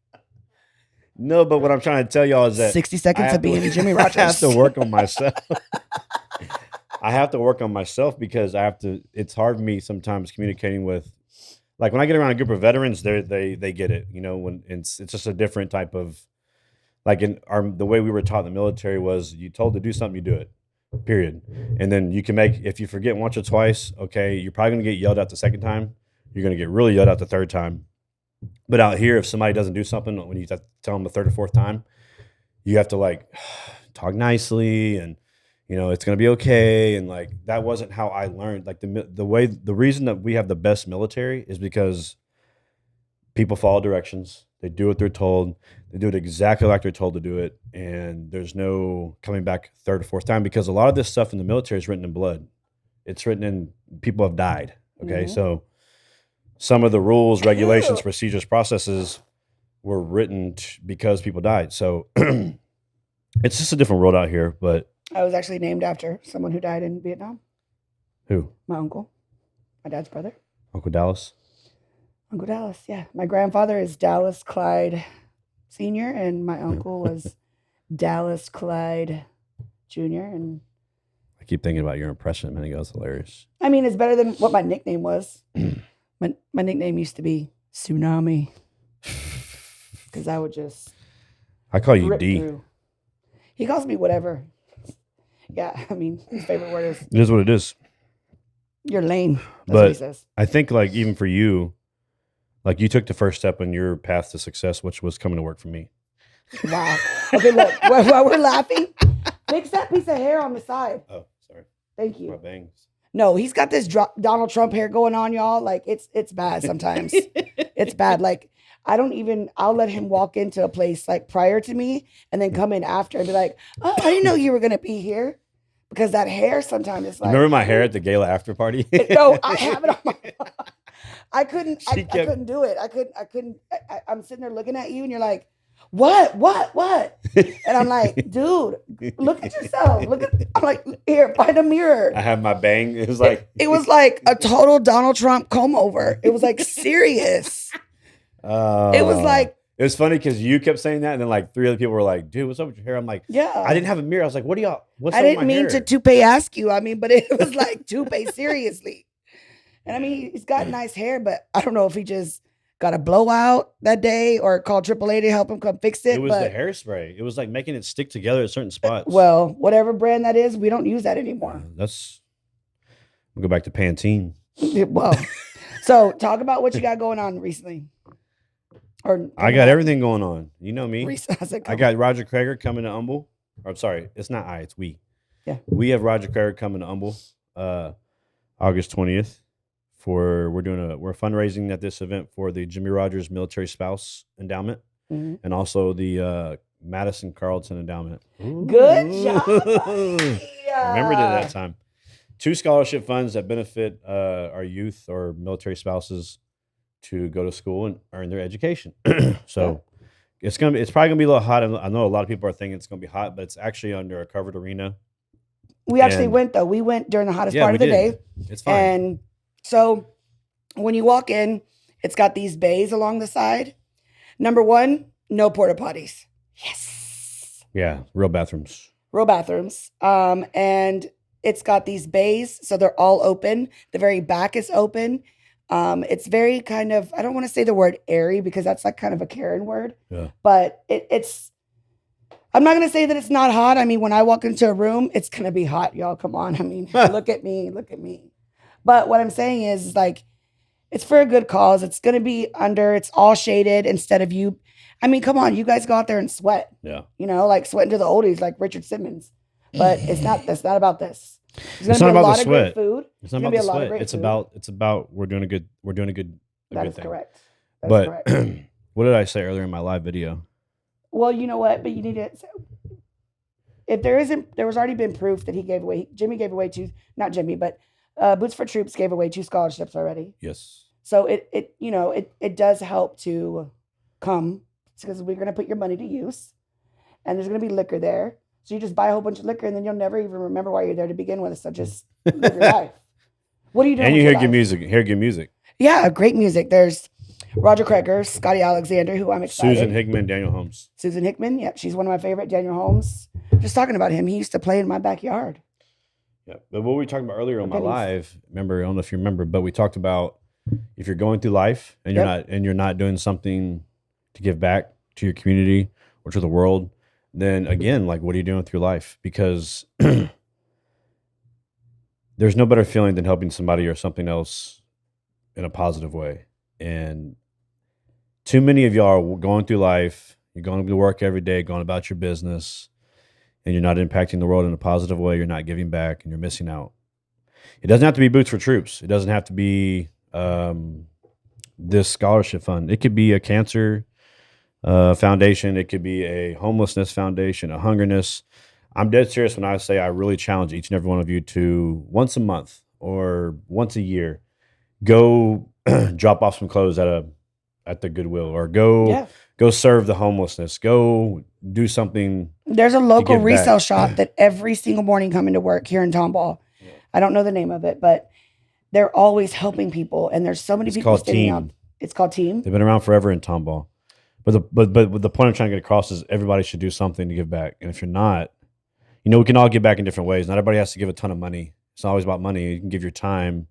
No, but what I'm trying to tell y'all is that 60 seconds of being Jimmy Rogers. I have to work on myself. I have to work on myself because it's hard for me sometimes communicating with, like, when I get around a group of veterans, they get it, when it's just a different type of, like, the way we were taught in the military was you told to do something, you do it, period. And then you can if you forget once or twice, okay, you're probably going to get yelled at the second time. You're going to get really yelled at the third time. But out here, if somebody doesn't do something, when you have to tell them the third or fourth time, you have to, like, talk nicely, and it's going to be okay. And, like, that wasn't how I learned. Like, the reason that we have the best military is because people follow directions. They do what they're told. They do it exactly like they're told to do it. And there's no coming back third or fourth time, because a lot of this stuff in the military is written in blood. It's written in, people have died. Okay. So some of the rules, regulations, procedures, processes were written because people died. So it's just a different world out here. But I was actually named after someone who died in Vietnam. Who? My uncle. My dad's brother. Uncle Dallas? Uncle Dallas, yeah. My grandfather is Dallas Clyde Sr., and my uncle was Dallas Clyde Jr., and I keep thinking about your impression a minute ago. It's hilarious. I mean, it's better than what my nickname was. My nickname used to be Tsunami, because I would just. I call you rip D. through. He calls me whatever. Yeah, I mean, his favorite word is. It is what it is. You're lame. That's But what he says. I think, like, even for you, like, you took the first step in your path to success, which was coming to work for me. Wow. Okay, look. While we're laughing, fix that piece of hair on the side. Oh, sorry. Thank My you. bangs. No, he's got this Donald Trump hair going on, y'all. Like, it's bad sometimes. It's bad. Like, I'll let him walk into a place, like, prior to me, and then come in after and be like, oh, I didn't know you were going to be here. Because that hair sometimes is like. Remember my hair at the gala after party? No, I have it on my. I couldn't do it. I'm sitting there looking at you, and you're like, what? And I'm like, dude, look at yourself. I'm like, here, find a mirror. I have my bang. It was like. It was like a total Donald Trump comb over. It was like serious. It was like. It was funny because you kept saying that, and then, like, 3 other people were like, dude, what's up with your hair? I'm like, yeah. I didn't have a mirror. I was like, what are y'all? What's I up with didn't my mean hair? to toupee ask you. I mean, but it was like toupee seriously. And I mean, he's got nice hair, but I don't know if he just got a blowout that day or called AAA to help him come fix it. It was the hairspray. It was like making it stick together at certain spots. Well, whatever brand that is, we don't use that anymore. We'll go back to Pantene. Well, so talk about what you got going on recently. I got everything going on. You know me. I got Roger Crager coming to Humble. Or, I'm sorry, it's not it's we. Yeah. We have Roger Crager coming to Humble August 20th. We're fundraising at this event for the Jimmy Rogers Military Spouse Endowment, and also the Madison Carlton Endowment. Good job. I remembered it that time. 2 scholarship funds that benefit our youth or military spouses to go to school and earn their education. So it's probably gonna be a little hot. I know a lot of people are thinking it's gonna be hot, but it's actually under a covered arena. We actually went though. We went during the hottest part of the day. It's fine. And so When you walk in, it's got these bays along the side. Number one, no porta potties. Yes. Yeah, real bathrooms. Real bathrooms. And it's got these bays, so they're all open. The very back is open. It's very kind of, I don't want to say the word airy because that's like kind of a Karen word. Yeah. But I'm not going to say that it's not hot. I mean, when I walk into a room, it's going to be hot, y'all. Come on. I mean, look at me. But what I'm saying is like, it's for a good cause. It's going to be it's all shaded instead of you. I mean, come on, you guys go out there and sweat. Yeah. You know, like sweating to the oldies like Richard Simmons. But that's not about this. It's not about the sweat. Food. It's not about the sweat. It's about we're doing a good That is thing. correct. But what did I say earlier in my live video? Well, you know what? But you need to. If there was already been proof that Jimmy gave away not Jimmy, but Boots for Troops gave away 2 scholarships already. Yes. So it does help to come because we're going to put your money to use, and there's going to be liquor there. So you just buy a whole bunch of liquor, and then you'll never even remember why you're there to begin with. So just live your life. What are you doing? And you hear good music. Yeah, great music. There's Roger Kreger, Scotty Alexander, who I'm excited. Susan Hickman, Daniel Holmes. Susan Hickman, yeah, she's one of my favorite. Daniel Holmes. Just talking about him. He used to play in my backyard. Yeah, but what we were talking about earlier on my live, remember? I don't know if you remember, but we talked about if you're going through life and you're not doing something to give back to your community or to the world, then again, like, what are you doing with your life? Because there's no better feeling than helping somebody or something else in a positive way. And too many of y'all are going through life. You're going to work every day, going about your business, and you're not impacting the world in a positive way. You're not giving back, and you're missing out. It doesn't have to be Boots for Troops. It doesn't have to be this scholarship fund. It could be a cancer foundation. It could be a homelessness foundation, a hungerness. I'm dead serious when I say I really challenge each and every one of you to once a month or once a year, go drop off some clothes at the Goodwill, or go serve the homelessness. Go do something. There's a local resale shop that every single morning coming to work here in Tomball. Yeah. I don't know the name of it, but they're always helping people, and there's so many people standing out. It's called Team. They've been around forever in Tomball. But the point I'm trying to get across is everybody should do something to give back. And if you're not, we can all give back in different ways. Not everybody has to give a ton of money. It's not always about money. You can give your time.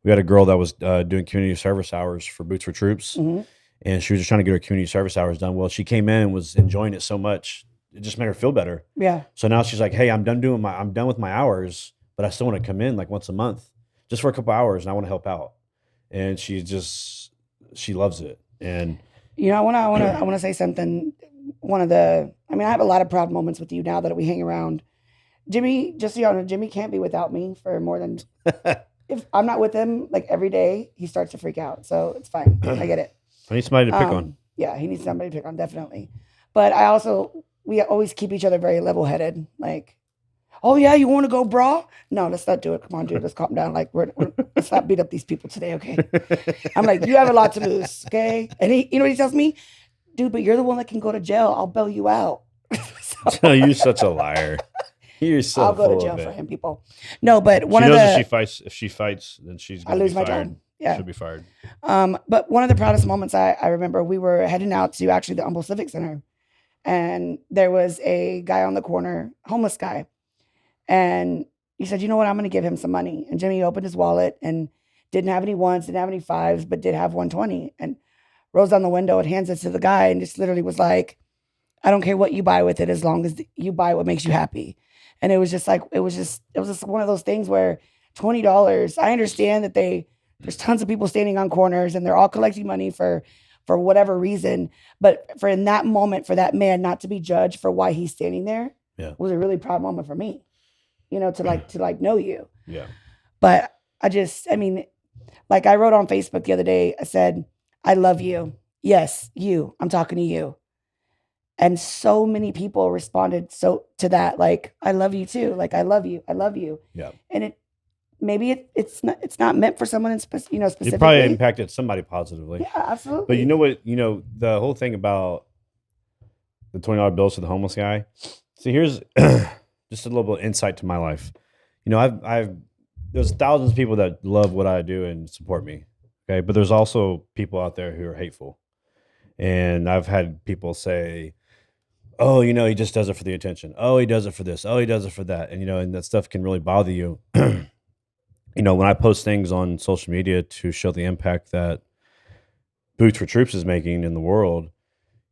We had a girl that was doing community service hours for Boots for Troops, and she was just trying to get her community service hours done. Well, she came in and was enjoying it so much, it just made her feel better. Yeah. So now she's like, "Hey, I'm done with my hours, but I still want to come in like once a month, just for a couple hours, and I want to help out." And she loves it. And I want to say something. I have a lot of proud moments with you now that we hang around. Jimmy, just so y'all know, Jimmy can't be without me for more than. If I'm not with him like every day, he starts to freak out. So it's fine. I get it. I need somebody to pick on. Yeah, he needs somebody to pick on, definitely. But we always keep each other very level-headed. Like, oh yeah, you want to go, bra? No, let's not do it. Come on, dude, let's calm down. Like, let's not beat up these people today, okay? I'm like, you have a lot to lose, okay? And he, what he tells me? Dude, but you're the one that can go to jail. I'll bail you out. You're such a liar. You're so I'll go to jail for him, people. No, but if she fights, then she's going to be fired. I lose my job. Yeah. She'll be fired. But one of the proudest moments I remember, we were heading out to actually the Humble Civic Center, and there was a guy on the corner, homeless guy, and he said, "You know what? I'm going to give him some money." And Jimmy opened his wallet and didn't have any ones, didn't have any fives, but did have 120, and rolls down the window and hands it to the guy, and just literally was like, "I don't care what you buy with it, as long as you buy what makes you happy." And it was just one of those things where $20, I understand that there's tons of people standing on corners and they're all collecting money for whatever reason. But for in that moment, for that man not to be judged for why he's standing there was a really proud moment for me, to know you. Yeah. But I wrote on Facebook the other day, I said, "I love you. Yes, you. I'm talking to you." And so many people responded to that, like, "I love you too. Like, I love you. I love you." Yeah. And it's not meant for someone specifically. It probably impacted somebody positively. Yeah, absolutely. But you know what? The whole thing about the $20 bills to the homeless guy. See, here's just a little bit of insight to my life. There's thousands of people that love what I do and support me. Okay. But there's also people out there who are hateful. And I've had people say, oh, he just does it for the attention. Oh, he does it for this. Oh, he does it for that. And, and that stuff can really bother you. When I post things on social media to show the impact that Boots for Troops is making in the world,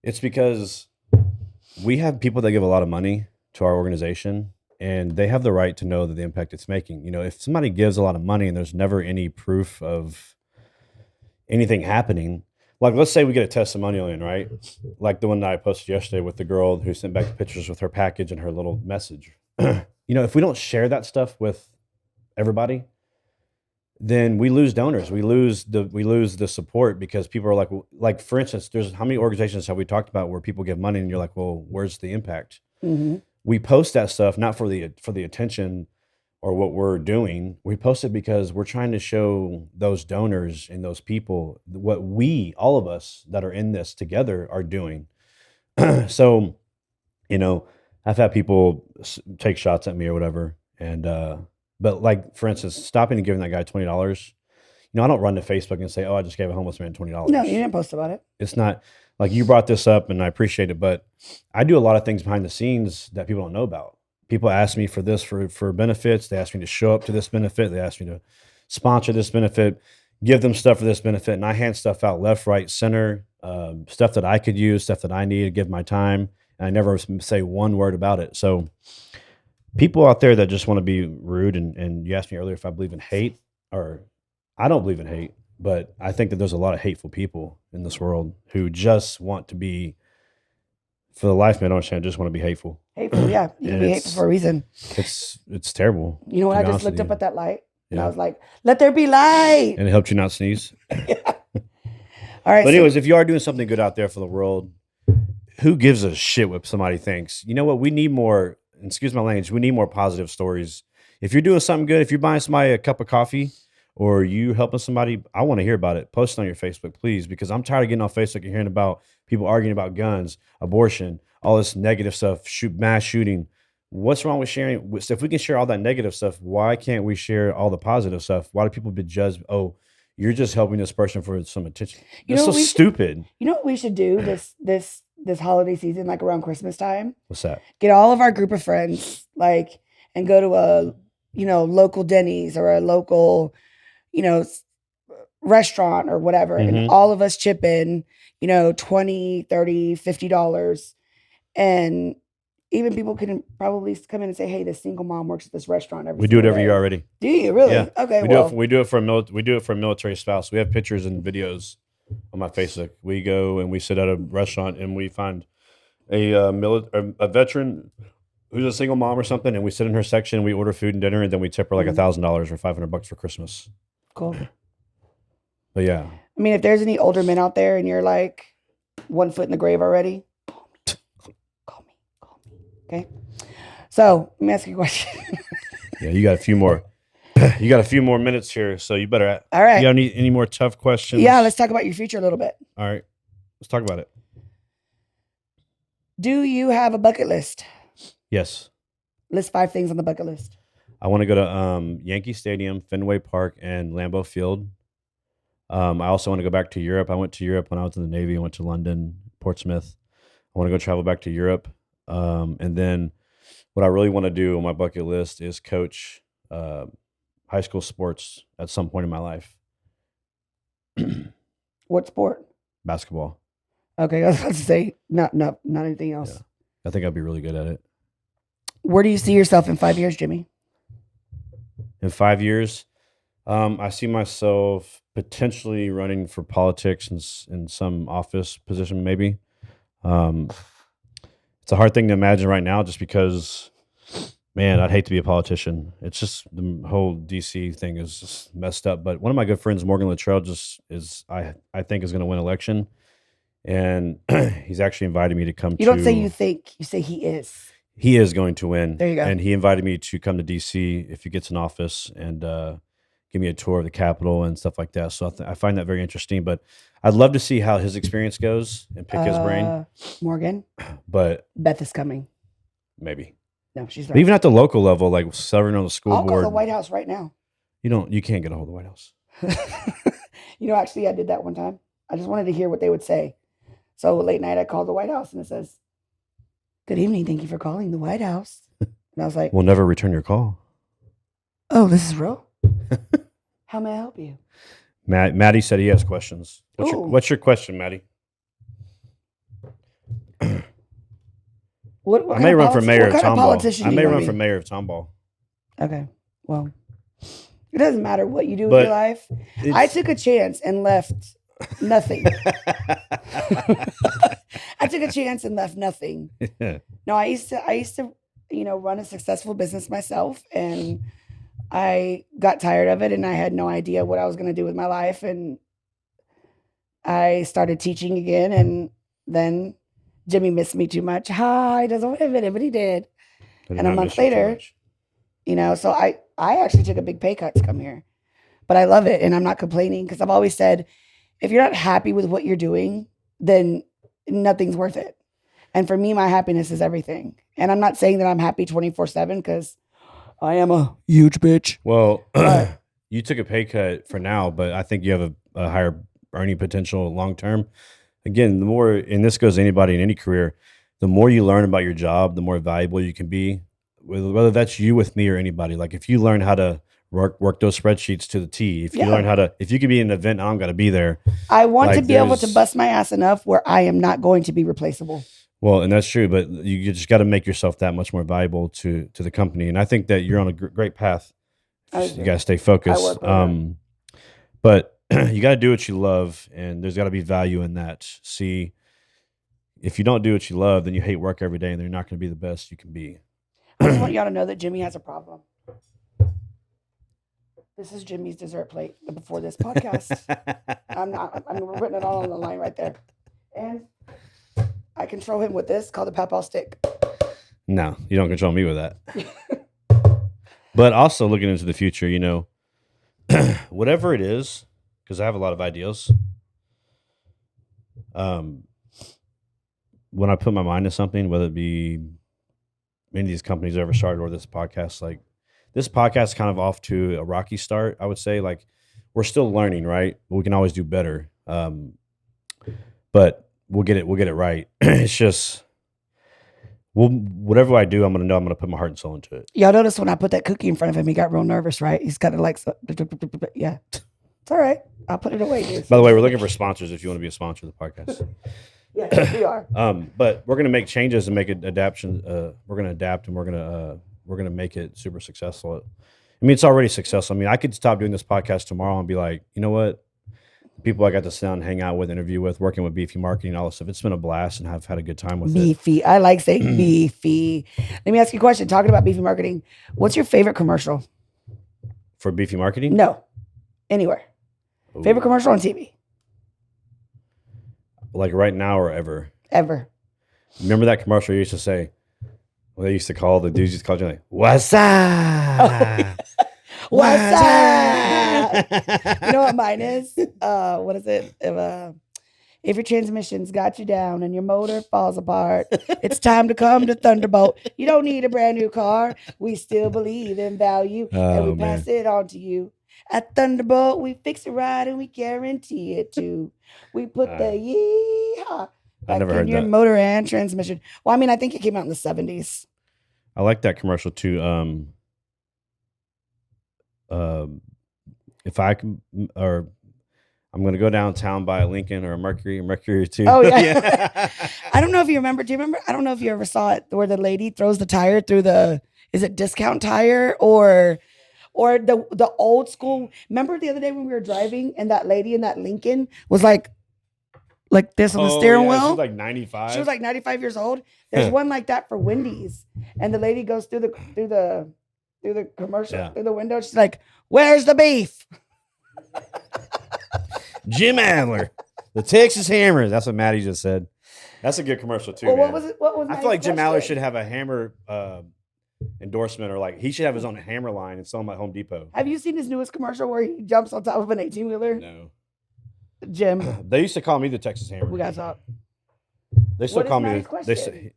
it's because we have people that give a lot of money to our organization, and they have the right to know that the impact it's making. If somebody gives a lot of money and there's never any proof of anything happening, like let's say we get a testimonial in, right? Like the one that I posted yesterday with the girl who sent back the pictures with her package and her little message. If we don't share that stuff with everybody, then we lose donors. We lose the support because people are like for instance, there's how many organizations have we talked about where people give money and you're like, well, where's the impact? Mm-hmm. We post that stuff not for the attention or what we're doing. We post it because we're trying to show those donors and those people what all of us that are in this together are doing. So, I've had people take shots at me or whatever, and but like for instance, stopping and giving that guy $20. I don't run to Facebook and say, "Oh, I just gave a homeless man $20." No, you didn't post about it. It's not like you brought this up, and I appreciate it, but I do a lot of things behind the scenes that people don't know about. People ask me for this for benefits. They ask me to show up to this benefit. They ask me to sponsor this benefit, give them stuff for this benefit, and I hand stuff out left, right, center, stuff that I could use, stuff that I need to give my time, and I never say one word about it. So people out there that just want to be rude, and you asked me earlier if I believe in hate, or I don't believe in hate, but I think that there's a lot of hateful people in this world who just want to be, for the life, man, I don't understand, just want to be hateful. Hateful, yeah. You can be hateful for a reason. It's terrible. You know what? I just looked up at that light, and I was like, let there be light. And it helped you not sneeze? Yeah. All right. But anyways, if you are doing something good out there for the world, who gives a shit what somebody thinks? You know what? We need more, excuse my language, we need more positive stories. If you're doing something good, if you're buying somebody a cup of coffee or you helping somebody, I want to hear about it. Post it on your Facebook, please, because I'm tired of getting on Facebook and hearing about people arguing about guns, abortion, all this negative stuff, mass shooting. What's wrong with sharing? If we can share all that negative stuff, why can't we share all the positive stuff? Why do people be judged? Oh, you're just helping this person for some attention. That's so stupid. You know what we should do this holiday season, like around Christmas time? What's that? Get all of our group of friends, and go to a, local Denny's or a local, restaurant or whatever. Mm-hmm. And all of us chip in, $20, $30, $50. And even people can probably come in and say, hey, this single mom works at this restaurant every We do it every year already. Do you really? Yeah. Okay. We do it for a military spouse. We have pictures and videos on my Facebook. We go and we sit at a restaurant and we find a veteran who's a single mom or something, and we sit in her section, we order food and dinner, and then we tip her like $1,000 or $500 for Christmas. Cool. But yeah. I mean, if there's any older men out there and you're like 1 foot in the grave already, call me. Okay. So let me ask you a question. Yeah, you got a few more. You got a few more minutes here, so you better. All right. You got any more tough questions? Yeah, let's talk about your future a little bit. All right, let's talk about it. Do you have a bucket list? Yes. List 5 things on the bucket list. I want to go to Yankee Stadium, Fenway Park, and Lambeau Field. I also want to go back to Europe. I went to Europe when I was in the Navy. I went to London, Portsmouth. I want to go travel back to Europe. And then what I really want to do on my bucket list is coach high school sports at some point in my life. What sport? Basketball. Okay, I was about to say not anything else. Yeah. I think I'd be really good at it. Where do you see yourself in 5 years, Jimmy? In 5 years, I see myself potentially running for politics in some office position, maybe. It's a hard thing to imagine right now just because, man, I'd hate to be a politician. It's just the whole DC thing is just messed up. But one of my good friends, Morgan Luttrell, I think is going to win election. And he's actually invited me to come to... You don't say you think, you say he is. He is going to win. There you go. And he invited me to come to DC if he gets in office and give me a tour of the Capitol and stuff like that. So I find that very interesting. But I'd love to see how his experience goes and pick his brain. Morgan? But Beth is coming. Maybe. No, she's not. But even at the local level, like serving on the school I'll board. call the White House right now. You can't get a hold of the White House. Actually, I did that one time. I just wanted to hear what they would say. So late night, I called the White House and it says, "Good evening. Thank you for calling the White House." And I was like, We'll never return your call. "Oh, this is real? How may I help you?" Maddie said he has questions. Ooh. What's your question, Maddie? What I may run for mayor of What kind of Tomball. politician I do may you run wanna for be? mayor of Tomball. Okay. Well, it doesn't matter what you do with But your life. I it's- took a chance and left nothing. I took a chance and left nothing. No, I used to, run a successful business myself, and I got tired of it, and I had no idea what I was going to do with my life, and I started teaching again, and then Jimmy missed me too much. He doesn't want to admit it, but he did. And a month later, so I actually took a big pay cut to come here, but I love it, and I'm not complaining because I've always said, if you're not happy with what you're doing, then nothing's worth it. And for me, my happiness is everything. And I'm not saying that I'm happy 24/7 because I am a huge bitch. Well, you took a pay cut for now, but I think you have a higher earning potential long term. Again, the more, and this goes to anybody in any career, the more you learn about your job, the more valuable you can be. Whether that's you with me or anybody. Like if you learn how to work those spreadsheets to the T, if you could be in an event, I'm going to be there. I want to be able to bust my ass enough where I am not going to be replaceable. Well, and that's true, but you just got to make yourself that much more valuable to the company. And I think that you're on a great path. You got to stay focused. But you got to do what you love, and there's got to be value in that. See, if you don't do what you love, then you hate work every day, and you're not going to be the best you can be. I just want y'all to know that Jimmy has a problem. This is Jimmy's dessert plate before this podcast. I'm putting it all on the line right there. And I control him with this called the Papaw stick. No, you don't control me with that. But also looking into the future, whatever it is, because I have a lot of ideas. When I put my mind to something, whether it be any of these companies I ever started or this podcast, like this podcast is kind of off to a rocky start, I would say. Like we're still learning, right? We can always do better. But we'll get it right. It's just whatever I do, I'm going to put my heart and soul into it. Y'all notice when I put that cookie in front of him, he got real nervous, right? He's kind of like, yeah, it's all right. I'll put it away. Dude. By the way, we're looking for sponsors if you want to be a sponsor of the podcast. Yeah, we are. But we're going to make changes and make it adaptation. We're going to adapt and we're going to make it super successful. I mean, it's already successful. I mean, I could stop doing this podcast tomorrow and be like, you know what? People I got to sit down and hang out with, interview with, working with Beefy Marketing, all this stuff. It's been a blast and I've had a good time with Beefy. I like saying Beefy. Let me ask you a question. Talking about Beefy Marketing, what's your favorite commercial? For Beefy Marketing? No. Anywhere. Ooh. Favorite commercial on TV? Like right now or ever? Ever. Remember that commercial you used to say? Well, they used to call, the dudes used to call you like, what's up? Oh. What's up? You know what mine is? What is it? If your transmission's got you down and your motor falls apart, it's time to come to Thunderbolt. You don't need a brand new car. We still believe in value, and we pass it on to you. At Thunderbolt, we fix it right and we guarantee it too. We put the yeehaw back in your motor and transmission. Well, I mean, I think it came out in the 70s. I like that commercial too. If I can, or I'm going to go downtown, buy a Lincoln or a Mercury too. Oh yeah. I don't know if you remember. Do you remember? I don't know if you ever saw it where the lady throws the tire through is it discount tire or the old school? Remember the other day when we were driving and that lady in that Lincoln was like this on the steering wheel? She was like 95. She was like 95 years old. There's one like that for Wendy's. And the lady goes through the commercial, through the window. She's like, "Where's the beef?" Jim Adler, the Texas Hammer. That's what Maddie just said. That's a good commercial too. Well, man. What was I feel like Jim Adler should have a hammer endorsement, or like he should have his own hammer line and sell them at Home Depot. Have you seen his newest commercial where he jumps on top of an 18-wheeler? No. Jim. They used to call me the Texas Hammer. We got to talk. They still call me the. They say,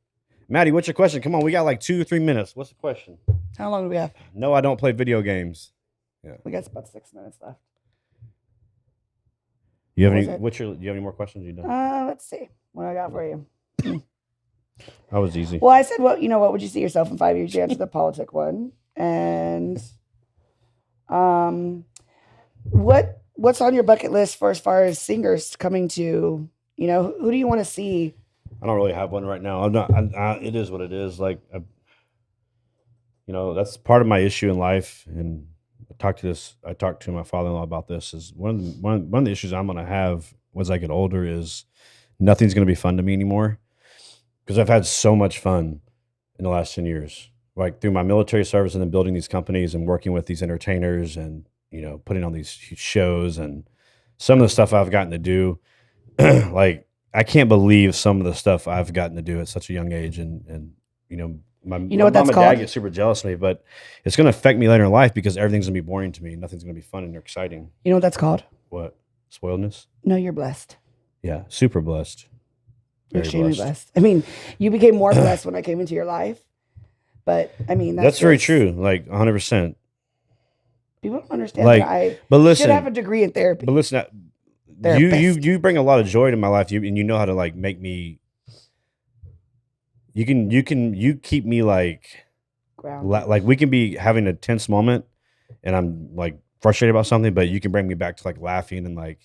Maddie, what's your question? Come on, we got like 2 or 3 minutes. What's the question? How long do we have? No, I don't play video games. Yeah. We got about 6 minutes left. You have What any? was it? Do you have any more questions? You done? Let's see what I got for you. That was easy. Well, I said, what would you see yourself in 5 years? You answered the politic one, and what's on your bucket list for as far as singers coming to? Who do you want to see? I don't really have one right now. I'm not. It is what it is. Like, that's part of my issue in life. And I talked to my father-in-law about this. Is one of the issues I'm going to have as I get older is nothing's going to be fun to me anymore, because I've had so much fun in the last 10 years, like through my military service and then building these companies and working with these entertainers and putting on these huge shows and some of the stuff I've gotten to do. Like, I can't believe some of the stuff I've gotten to do at such a young age, and my what mom that's and called? dad get super jealous of me, but it's going to affect me later in life because everything's going to be boring to me. Nothing's going to be fun and exciting. You know what that's called? What? Spoiledness? No, you're blessed. Yeah, super blessed. You're Very extremely blessed. I mean, you became more blessed when I came into your life, but I mean, That's very true. Like 100%. People don't understand Like, that but I listen, should have a degree in therapy. But listen, you bring a lot of joy to my life. And you know how to like make me. You keep me like Grounded. like we can be having a tense moment, and I'm like frustrated about something, but you can bring me back to like laughing and like,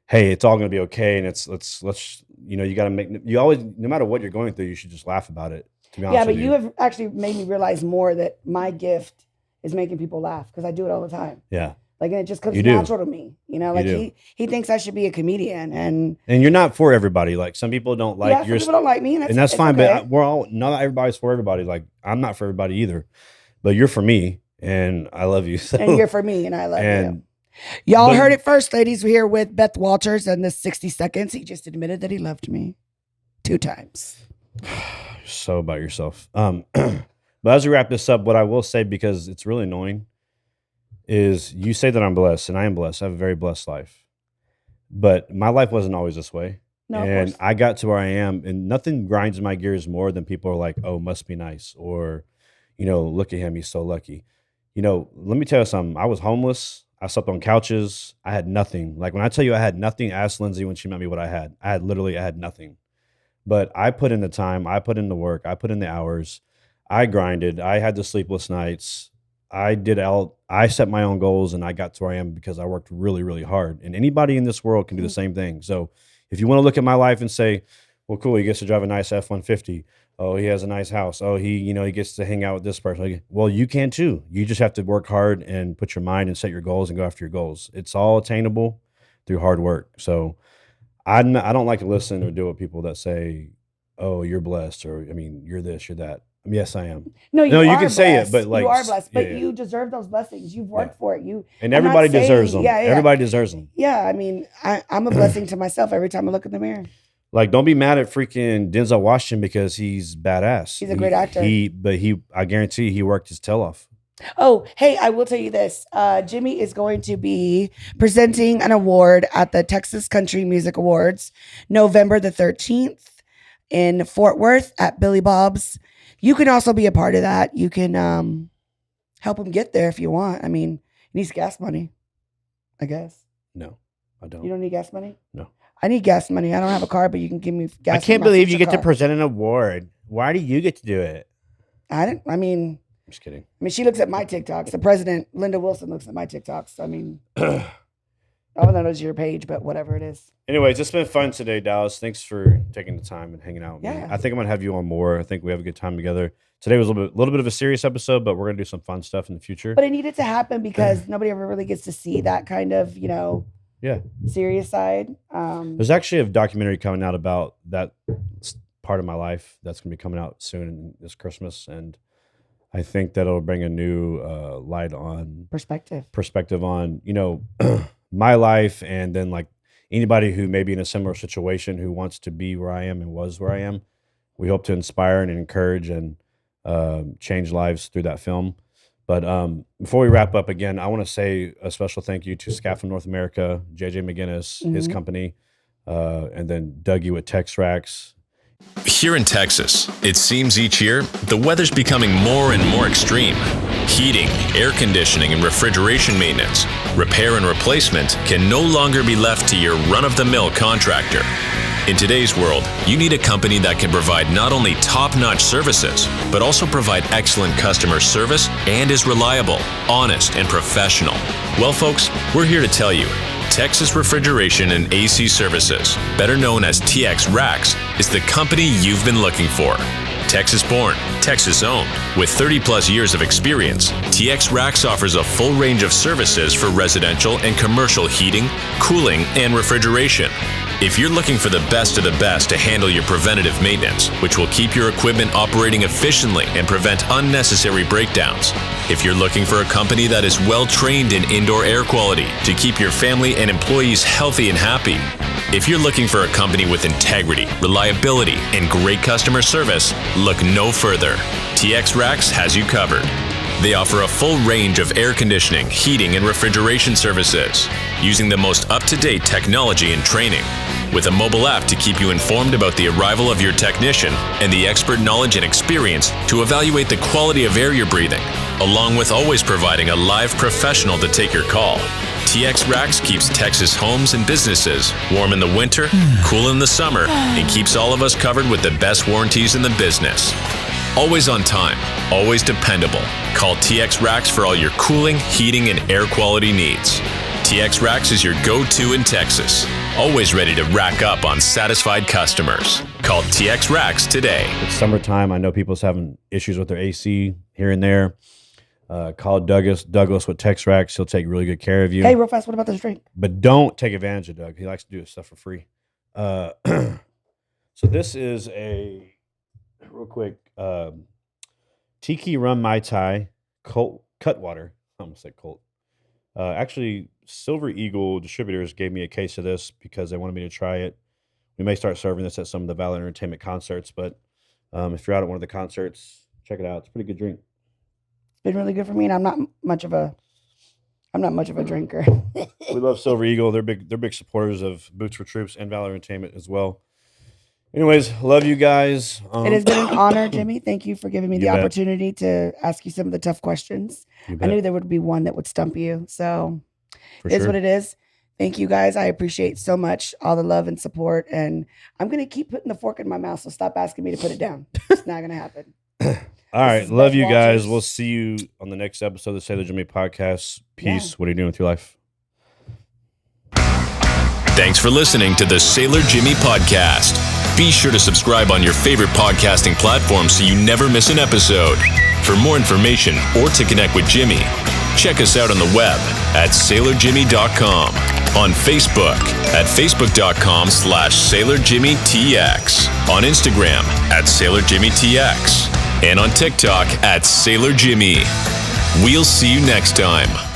hey, it's all gonna be okay, and let's you got to you always, no matter what you're going through, you should just laugh about it. To be honest Yeah, but with you have actually made me realize more that my gift is making people laugh, because I do it all the time. Yeah. Like, and it just comes You do. natural to me. Like he thinks I should be a comedian, and you're not for everybody. Like, some people don't like some people don't like me, and that's fine. Okay. But we're all, not everybody's for everybody. Like, I'm not for everybody either, but you're for me, and I love you. So. And you're for me, and I love you. Y'all heard it first, ladies. We're here with Beth Walters, and this 60 seconds, he just admitted that he loved me 2 times. So about yourself. But as we wrap this up, what I will say, because it's really annoying, is you say that I'm blessed, and I am blessed. I have a very blessed life, but my life wasn't always this way. No, of and course. I got to where I am, and nothing grinds my gears more than people are like, "Oh, must be nice," or, "Look at him, he's so lucky." Let me tell you something. I was homeless. I slept on couches. I had nothing. Like, when I tell you I had nothing, ask Lindsay when she met me what I had. I had nothing. But I put in the time. I put in the work. I put in the hours. I grinded. I had the sleepless nights. I set my own goals, and I got to where I am because I worked really, really hard. And anybody in this world can do the same thing. So if you want to look at my life and say, well, cool, he gets to drive a nice F-150. Oh, he has a nice house. Oh, he gets to hang out with this person. Well, you can too. You just have to work hard and put your mind and set your goals and go after your goals. It's all attainable through hard work. So I don't like to listen or deal with people that say, oh, you're blessed, or, you're this, you're that. Yes, I am. No, you can blessed. say it, but like, you are blessed, but yeah. you deserve those blessings. You've worked for it. And everybody deserves them. Yeah. Everybody deserves them. Yeah, I'm a blessing to myself every time I look in the mirror. Like, don't be mad at freaking Denzel Washington because he's badass. He's a great actor. I guarantee he worked his tail off. Oh, hey, I will tell you this. Jimmy is going to be presenting an award at the Texas Country Music Awards, November the 13th in Fort Worth at Billy Bob's. You can also be a part of that. You can help him get there if you want. He needs gas money, I guess. No, I don't. You don't need gas money? No. I need gas money. I don't have a car, but you can give me gas. I can't believe you get to present an award. Why do you get to do it? I'm just kidding. She looks at my TikToks. The president, Linda Wilson, looks at my TikToks. I don't know it's your page, but whatever it is. Anyways, it's been fun today, Dallas. Thanks for taking the time and hanging out with me. Yeah. I think I'm going to have you on more. I think we have a good time together. Today was a little bit of a serious episode, but we're going to do some fun stuff in the future. But it needed to happen because nobody ever really gets to see that kind of, serious side. There's actually a documentary coming out about that part of my life that's going to be coming out soon this Christmas. And I think that'll bring a new light on perspective on, my life, and then like anybody who may be in a similar situation who wants to be where I am and was where I am. We hope to inspire and encourage and change lives through that film. But before we wrap up, again, I want to say a special thank you to Scaffold North America, JJ McGinnis, his company, and then Dougie with Texrax. Here in Texas, it seems each year the weather's becoming more and more extreme. Heating, air conditioning, and refrigeration maintenance, repair and replacement can no longer be left to your run-of-the-mill contractor. In today's world, you need a company that can provide not only top-notch services, but also provide excellent customer service and is reliable, honest, and professional. Well, folks, we're here to tell you, Texas Refrigeration and AC Services, better known as TX Racks, is the company you've been looking for. Texas-born, Texas-owned. With 30-plus years of experience, TX Racks offers a full range of services for residential and commercial heating, cooling, and refrigeration. If you're looking for the best of the best to handle your preventative maintenance, which will keep your equipment operating efficiently and prevent unnecessary breakdowns. If you're looking for a company that is well-trained in indoor air quality to keep your family and employees healthy and happy. If you're looking for a company with integrity, reliability, and great customer service, look no further. TX Racks has you covered. They offer a full range of air conditioning, heating, and refrigeration services, using the most up-to-date technology and training, with a mobile app to keep you informed about the arrival of your technician and the expert knowledge and experience to evaluate the quality of air you're breathing, along with always providing a live professional to take your call. TX Racks keeps Texas homes and businesses warm in the winter, cool in the summer, and keeps all of us covered with the best warranties in the business. Always on time, always dependable. Call TX Racks for all your cooling, heating, and air quality needs. TX Racks is your go-to in Texas. Always ready to rack up on satisfied customers. Call TX Racks today. It's summertime. I know people's having issues with their AC here and there. Call Douglas with TX Racks. He'll take really good care of you. Hey, real fast, what about this drink? But don't take advantage of Doug. He likes to do his stuff for free. So this is a, real quick, Tiki Rum Mai Tai Cutwater. I almost said Colt. Actually, Silver Eagle Distributors gave me a case of this because they wanted me to try it. We may start serving this at some of the Valor Entertainment concerts, but if you're out at one of the concerts, check it out. It's a pretty good drink. It's been really good for me, and I'm not much of a drinker. We love Silver Eagle. They're big supporters of Boots for Troops and Valor Entertainment as well. Anyways, love you guys. It has been an honor, Jimmy. Thank you for giving me the bet. opportunity to ask you some of the tough questions. I knew there would be one that would stump you. So For it is sure. what it is. Thank you guys. I appreciate so much all the love and support. And I'm going to keep putting the fork in my mouth. So stop asking me to put it down. It's not going to happen. All right. is Love Beth you guys. Walters. We'll see you on the next episode of the Sailor Jimmy podcast. Peace. Yeah. What are you doing with your life? Thanks for listening to the Sailor Jimmy podcast. Be sure to subscribe on your favorite podcasting platform so you never miss an episode. For more information or to connect with Jimmy, check us out on the web at sailorjimmy.com, on Facebook at facebook.com/SailorJimmyTX, on Instagram at SailorJimmyTX, and on TikTok at SailorJimmy. We'll see you next time.